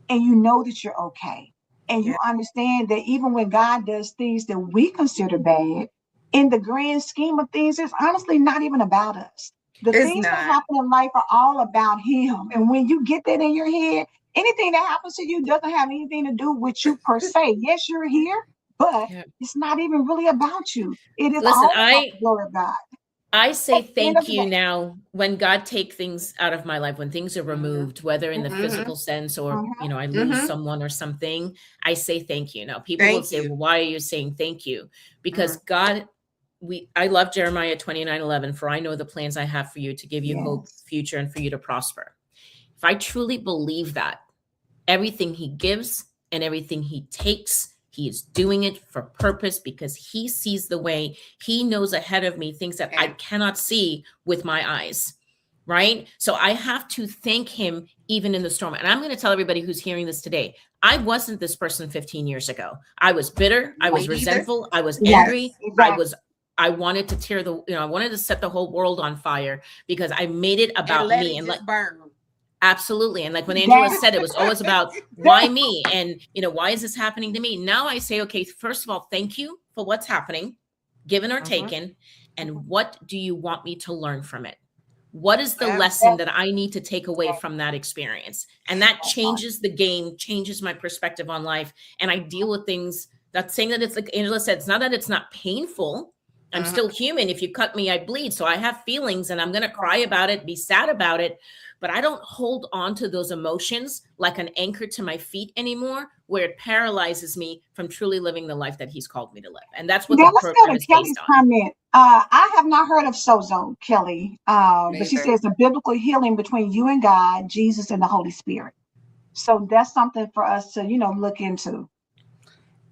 [SPEAKER 1] and you know that you're okay. And you
[SPEAKER 3] Yeah.
[SPEAKER 1] understand that even when God does things that we consider bad, in the grand scheme of things, it's honestly not even about us. The
[SPEAKER 3] It's
[SPEAKER 1] things that
[SPEAKER 3] not.
[SPEAKER 1] happen in life are all about Him. And when you get that in your head, anything that happens to you doesn't have anything to do with you per se. Yes, you're here, but
[SPEAKER 2] Yeah.
[SPEAKER 1] it's not even really about you. It is
[SPEAKER 2] Listen,
[SPEAKER 1] all about the glory of God
[SPEAKER 2] I
[SPEAKER 1] at
[SPEAKER 2] say
[SPEAKER 1] the end of
[SPEAKER 2] thank
[SPEAKER 1] the
[SPEAKER 2] you
[SPEAKER 1] day.
[SPEAKER 2] now when God take things out of my life, when things are
[SPEAKER 3] Mm-hmm.
[SPEAKER 2] removed, whether in the
[SPEAKER 3] Mm-hmm.
[SPEAKER 2] physical sense or,
[SPEAKER 1] Mhm.
[SPEAKER 2] I lose
[SPEAKER 3] Mm-hmm.
[SPEAKER 2] someone or something, I say thank you. Now, people will
[SPEAKER 3] Thank
[SPEAKER 2] say,
[SPEAKER 3] you.
[SPEAKER 2] well, why are you saying thank you? Because
[SPEAKER 3] Mm-hmm.
[SPEAKER 2] God, I love Jeremiah 29:11, for I know the plans I have for you to give you hope,
[SPEAKER 1] Yes.
[SPEAKER 2] future, and for you to prosper. If I truly believe that, everything he gives and everything he takes, he is doing it for purpose because he sees the way. He knows ahead of me things that I
[SPEAKER 3] And
[SPEAKER 2] cannot see with my eyes. Right. So I have to thank him even in the storm. And I'm going to tell everybody who's hearing this today, I wasn't this person 15 years ago. I was bitter. I
[SPEAKER 3] me
[SPEAKER 2] was
[SPEAKER 3] either.
[SPEAKER 2] resentful. I was
[SPEAKER 1] Yes,
[SPEAKER 2] angry.
[SPEAKER 3] Yes.
[SPEAKER 1] exactly.
[SPEAKER 2] I wanted to I wanted to set the whole world on fire because I made it
[SPEAKER 3] And
[SPEAKER 2] about
[SPEAKER 3] let
[SPEAKER 2] me.
[SPEAKER 3] it
[SPEAKER 2] And like,
[SPEAKER 3] just burn.
[SPEAKER 2] absolutely. And like when Angela
[SPEAKER 1] That,
[SPEAKER 2] said, it was always about why me? And, why is this happening to me? Now I say, okay, first of all, thank you for what's happening, given or
[SPEAKER 3] Mm-hmm.
[SPEAKER 2] taken. And what do you want me to learn from it? What is the
[SPEAKER 3] Yep.
[SPEAKER 2] lesson that I need to take away from that experience? And that
[SPEAKER 1] that part.
[SPEAKER 2] changes the game, changes my perspective on life. And I deal with things. That's saying that it's like Angela said, it's not that it's not painful. I'm
[SPEAKER 3] Mm-hmm.
[SPEAKER 2] still human. If you cut me, I bleed. So I have feelings and I'm going to cry about it, be sad about it. But I don't hold on to those emotions like an anchor to my feet anymore, where it paralyzes me from truly living the life that he's called me to live. And that's what the
[SPEAKER 1] Now let's go
[SPEAKER 2] program
[SPEAKER 1] to
[SPEAKER 2] is based
[SPEAKER 1] Kelly's
[SPEAKER 2] on.
[SPEAKER 1] comment. I have not heard of sozo, Kelly, but she
[SPEAKER 3] Neither.
[SPEAKER 1] says a biblical healing between you and God, Jesus, and the Holy Spirit. So that's something for us to, look into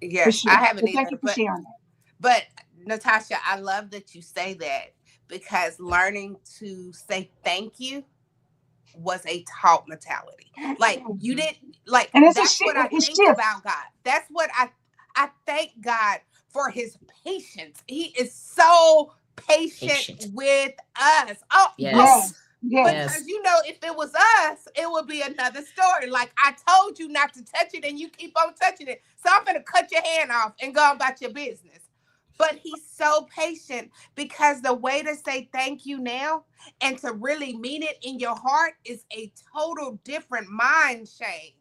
[SPEAKER 1] for
[SPEAKER 3] Yes, I
[SPEAKER 1] sure.
[SPEAKER 3] haven't
[SPEAKER 1] So thank you
[SPEAKER 3] either.
[SPEAKER 1] for sharing
[SPEAKER 3] But Natasha, I love that you say that because learning to say thank you was a taught mentality.
[SPEAKER 1] that.
[SPEAKER 3] Like you didn't like
[SPEAKER 1] And it's a
[SPEAKER 3] that's what I
[SPEAKER 1] it
[SPEAKER 3] think
[SPEAKER 1] shifts.
[SPEAKER 3] about God. That's what I thank God for his patience. He is so patient
[SPEAKER 2] Patient.
[SPEAKER 3] with us. Oh,
[SPEAKER 2] Yes.
[SPEAKER 1] Yes, yes.
[SPEAKER 2] Yes.
[SPEAKER 3] because if it was us, it would be another story. Like I told you not to touch it and you keep on touching it. So I'm gonna cut your hand off and go about your business. But he's so patient because the way to say thank you now and to really mean it in your heart is a total different mind change.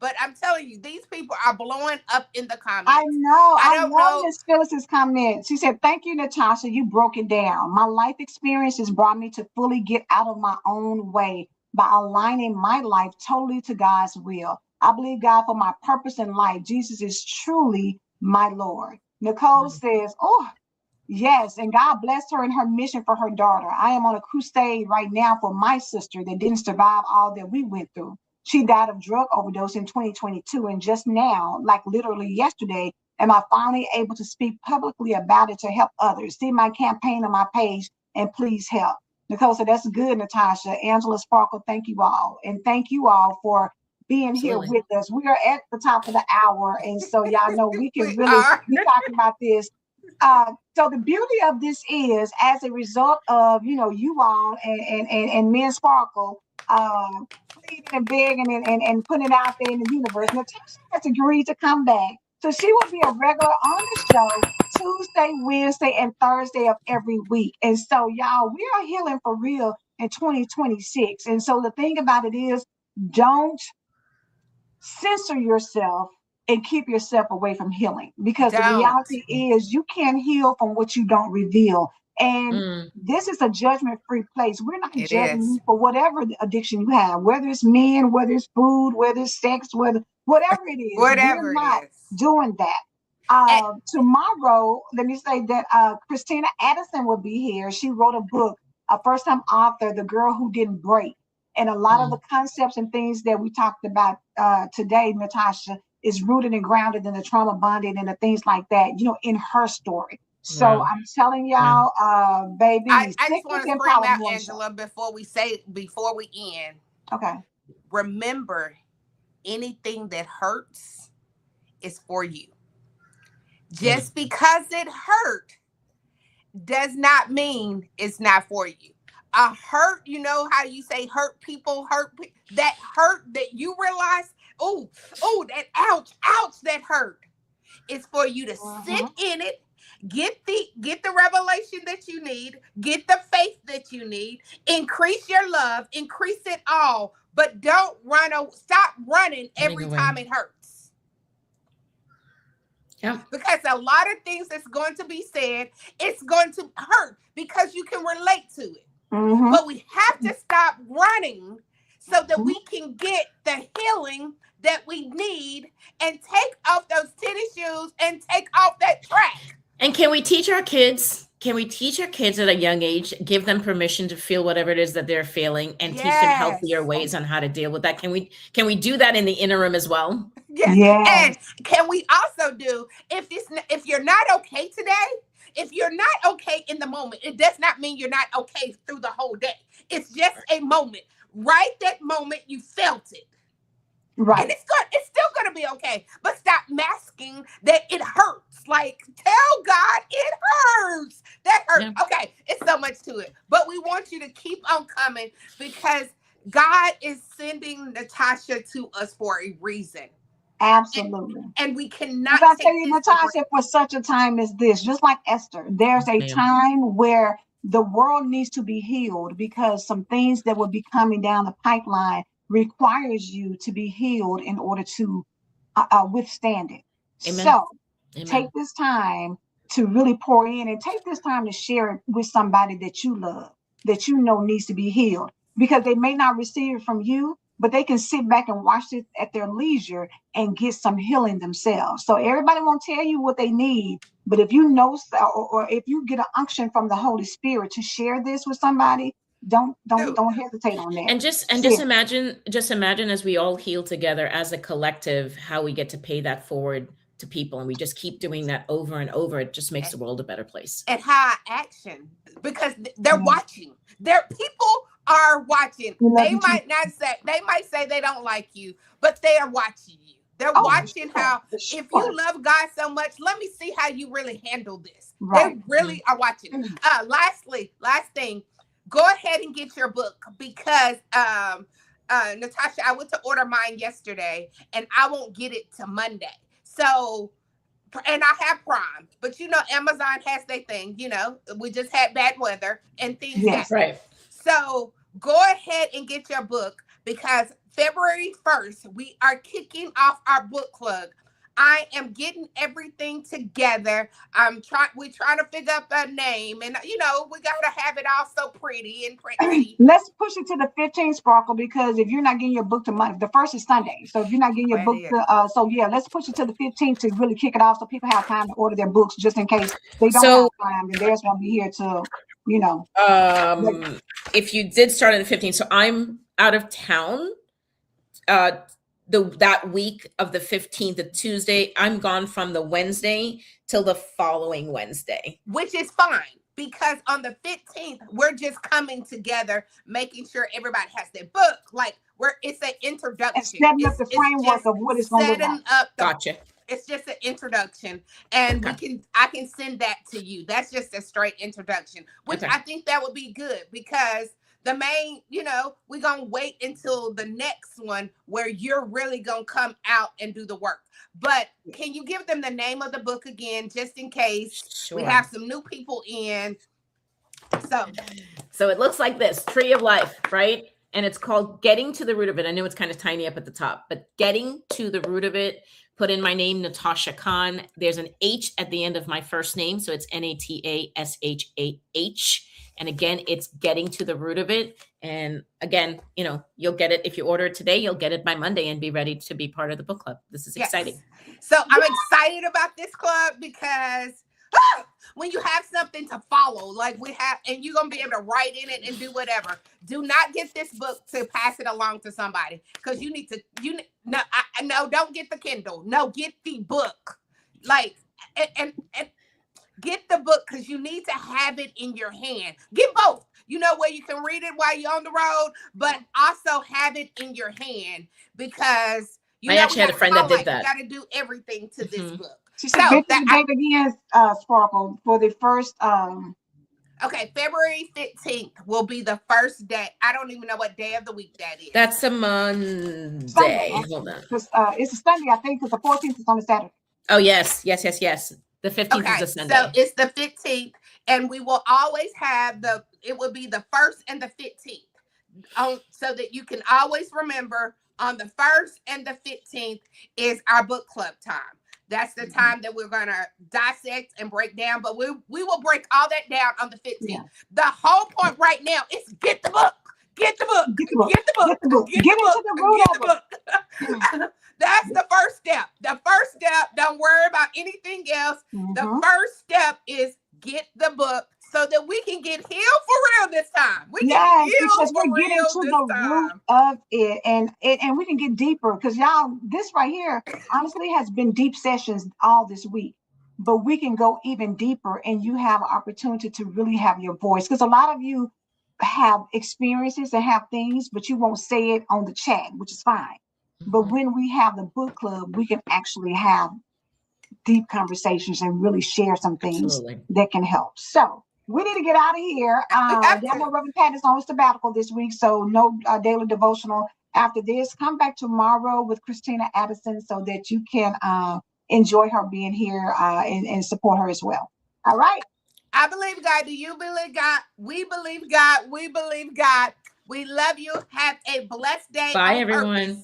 [SPEAKER 3] But I'm telling you, these people are blowing up in the comments. I
[SPEAKER 1] I
[SPEAKER 3] don't
[SPEAKER 1] love
[SPEAKER 3] know.
[SPEAKER 1] Miss Phyllis's comment. She said, "Thank you, Natasha. You broke it down. My life experiences brought me to fully get out of my own way by aligning my life totally to God's will. I believe God for my purpose in life. Jesus is truly my Lord." Nicole says, "Oh, yes, and God blessed her in her mission for her daughter. I am on a crusade right now for my sister that didn't survive all that we went through. She died of drug overdose in 2022, and just now, like literally yesterday, am I finally able to speak publicly about it to help others? See my campaign on my page and please help." Nicole said, "That's good, Natasha." Angela Sparkle, thank you all. And thank you all for being here
[SPEAKER 2] Absolutely.
[SPEAKER 1] with us. We are at the top of the hour, and so y'all know we can
[SPEAKER 3] We
[SPEAKER 1] really
[SPEAKER 3] are.
[SPEAKER 1] be talking about this. So the beauty of this is, as a result of you all and me and Sparkle pleading and begging and putting it out there in the universe, Natasha has agreed to come back. So she will be a regular on the show Tuesday, Wednesday, and Thursday of every week. And so, y'all, we are healing for real in 2026. And so the thing about it is, don't censor yourself and keep yourself away from healing, because the
[SPEAKER 3] Don't.
[SPEAKER 1] reality is you can't heal from what you don't reveal. And
[SPEAKER 2] Mm,
[SPEAKER 1] this is a judgment free place. We're not
[SPEAKER 3] It
[SPEAKER 1] judging
[SPEAKER 3] is.
[SPEAKER 1] you for whatever addiction you have, whether it's men, whether it's food, whether it's sex, whatever it is. We're
[SPEAKER 3] Whatever it
[SPEAKER 1] not
[SPEAKER 3] is.
[SPEAKER 1] doing that.
[SPEAKER 3] And
[SPEAKER 1] Tomorrow, let me say that Christina Addison will be here. She wrote a book, a first time author, The Girl Who Didn't Break. And a lot of the
[SPEAKER 2] mm,
[SPEAKER 1] concepts and things that we talked about today, Natasha, is rooted and grounded in the trauma bonding and the things like that, in her story. So
[SPEAKER 2] wow.
[SPEAKER 1] I'm telling
[SPEAKER 2] Yeah.
[SPEAKER 1] y'all, baby,
[SPEAKER 3] I just
[SPEAKER 1] Sickness
[SPEAKER 3] want to
[SPEAKER 1] and
[SPEAKER 3] scream
[SPEAKER 1] Power
[SPEAKER 3] out,
[SPEAKER 1] Morning Show.
[SPEAKER 3] Angela, before we end.
[SPEAKER 1] Okay.
[SPEAKER 3] Remember, anything that hurts is for you.
[SPEAKER 2] Mm,
[SPEAKER 3] Just because it hurt does not mean it's not for you. A hurt, you know how you say hurt people that hurt that you realize, that ouch, that hurt is for you to sit
[SPEAKER 1] Mhm.
[SPEAKER 3] in it, get the revelation that you need, get the faith that you need, increase your love, increase it all, but don't stop running
[SPEAKER 2] running
[SPEAKER 3] every
[SPEAKER 2] away.
[SPEAKER 3] time it hurts.
[SPEAKER 2] Yeah.
[SPEAKER 3] Because a lot of things that's going to be said, it's going to hurt because you can relate to it.
[SPEAKER 1] Mhm.
[SPEAKER 3] But we have to stop running so that
[SPEAKER 1] Mhm.
[SPEAKER 3] we can get the healing that we need and take off those tennis shoes and take off that track.
[SPEAKER 2] And can we teach our kids? Can we teach our kids at a young age, give them permission to feel whatever it is that they're feeling and teach them healthier
[SPEAKER 3] Yes.
[SPEAKER 2] ways on how to deal with that? Can we do that in the interim as well?
[SPEAKER 3] Yes.
[SPEAKER 1] Yes.
[SPEAKER 3] And can we also do, if you're not okay today, if you're not okay in the moment, it does not mean you're not okay through the whole day. It's just a moment. Right that moment you felt it. And
[SPEAKER 1] Right.
[SPEAKER 3] it's still gonna be okay. But stop masking that it hurts. Like, tell God it hurts. That hurt.
[SPEAKER 2] Yeah.
[SPEAKER 3] Okay, it's so much to it. But we want you to keep on coming because God is sending Natasha to us for a reason. And
[SPEAKER 1] Absolutely.
[SPEAKER 3] and we
[SPEAKER 1] As
[SPEAKER 3] cannot
[SPEAKER 1] I tell
[SPEAKER 3] take
[SPEAKER 1] you,
[SPEAKER 3] this for granted.
[SPEAKER 1] Natasha, for such a time as this, just like Esther, there's
[SPEAKER 2] Yes,
[SPEAKER 1] a
[SPEAKER 2] ma'am.
[SPEAKER 1] time where the world needs to be healed because some things that will be coming down the pipeline requires you to be healed in order to withstand it.
[SPEAKER 2] Amen.
[SPEAKER 1] So take
[SPEAKER 2] Amen.
[SPEAKER 1] this time to really pour in and take this time to share it with somebody that you love, that you know needs to be healed, because they may not receive it from you, but they can sit back and watch it at their leisure and get some healing themselves. So everybody won't tell you what they need, but if you know, or if you get an unction from the Holy Spirit to share this with somebody, don't don't
[SPEAKER 3] Dude,
[SPEAKER 1] don't hesitate on that.
[SPEAKER 2] And just
[SPEAKER 1] Share.
[SPEAKER 2] imagine as we all heal together as a collective, how we get to pay that forward to people, and we just keep doing that over and over. It just makes the world a better place.
[SPEAKER 3] at high action because they're
[SPEAKER 1] Mm.
[SPEAKER 3] watching. People are watching.
[SPEAKER 1] We love you too.
[SPEAKER 3] They might say they don't like you, but they are watching you. They're
[SPEAKER 1] Oh, for
[SPEAKER 2] Mhm.
[SPEAKER 3] watching
[SPEAKER 1] sure,
[SPEAKER 3] how,
[SPEAKER 1] for
[SPEAKER 3] if you
[SPEAKER 1] sure.
[SPEAKER 3] love God so much, let me see how you really handle this.
[SPEAKER 1] Right.
[SPEAKER 3] They really are watching.
[SPEAKER 1] Mm.
[SPEAKER 3] Last thing, go ahead and get your book because Natasha, I went to order mine yesterday and I won't get it to Monday. So and I have Prime, but you know, Amazon has their thing. You know, we just had bad weather and things
[SPEAKER 1] Yes.
[SPEAKER 3] happen.
[SPEAKER 2] Right.
[SPEAKER 3] So go ahead and get your book because February 1st, we are kicking off our book club. I am getting everything together. We're trying to figure out a name, and you know, we gotta have it all so pretty and pretty.
[SPEAKER 1] Let's push it to the 15th, Sparkle, because if you're not getting your book to Monday, the first is Sunday. So if you're not getting your book to, so yeah, let's push it to the 15th to really kick it off so people have time to order their books just in case they don't
[SPEAKER 2] So
[SPEAKER 1] have time and theirs won't be here till, you know.
[SPEAKER 2] if you did start on the 15th, so I'm out of town that week of the 15th, the Tuesday. I'm gone from the Wednesday till the following Wednesday.
[SPEAKER 3] Which is fine because on the 15th, we're just coming together, making sure everybody has their book. Like it's an introduction.
[SPEAKER 1] And setting up the framework of what it's going to look like.
[SPEAKER 2] Gotcha.
[SPEAKER 3] It's just an introduction, and I can send that to you. That's just a straight introduction, which I think that would be good because the main, you know, we're going to wait until the next one where you're really going to come out and do the work. But can you give them the name of the book again, just in case we have some new people in? So
[SPEAKER 2] it looks like this, Tree of Life, right? And it's called Getting to the Root of It. I know it's kind of tiny up at the top, but Getting to the Root of It. Put in my name, Natashah Khan. There's an H at the end of my first name, so it's Natashah. And again, it's Getting to the Root of It. And again, you know, you'll get it if you order it today. You'll get it by Monday and be ready to be part of the book club. This is exciting.
[SPEAKER 3] So I'm excited about this club because when you have something to follow, like we have, and you're gonna be able to write in it and do whatever. Do not get this book to pass it along to somebody because you need to. No, don't get the Kindle. No, get the book. Like and get the book because you need to have it in your hand. Get both. You know, where you can read it while you're on the road, but also have it in your hand because
[SPEAKER 2] I actually had a friend that did that.
[SPEAKER 3] You got to do everything to this book.
[SPEAKER 1] She said, again, Sparkle, for the first.
[SPEAKER 3] Okay, February 15th will be the first day. I don't even know what day of the week that is.
[SPEAKER 2] That's a Monday.
[SPEAKER 1] Sunday.
[SPEAKER 2] Hold on.
[SPEAKER 1] It's a Sunday, I think, because the 14th is on a Saturday.
[SPEAKER 2] Oh, yes. The 15th is a Sunday.
[SPEAKER 3] So it's the 15th, and we will always have it will be the 1st and the 15th. So that you can always remember on the 1st and the 15th is our book club time. That's the time that we're going to dissect and break down, but we will break all that down on the 15th. Yeah. The whole point right now is get the book. Get the book. Get the book. Get the book. Get the book. Get the book. That's the first step. The first step, don't worry about anything else. The first step is get the book so that we can get healed for real this time.
[SPEAKER 1] Because we're getting to the root of it and we can get deeper because y'all, this right here honestly has been deep sessions all this week, but we can go even deeper and you have an opportunity to really have your voice because a lot of you have experiences and have things, but you won't say it on the chat, which is fine. But when we have the book club, we can actually have deep conversations and really share some things that can help. So we need to get out of here. Reverend Pat is on sabbatical this week, so no daily devotional after this. Come back tomorrow with Christina Addison so that you can enjoy her being here and support her as well. All right.
[SPEAKER 3] I believe God. Do you believe God? We believe God. We believe God. We love you. Have a blessed day.
[SPEAKER 2] Bye, everyone.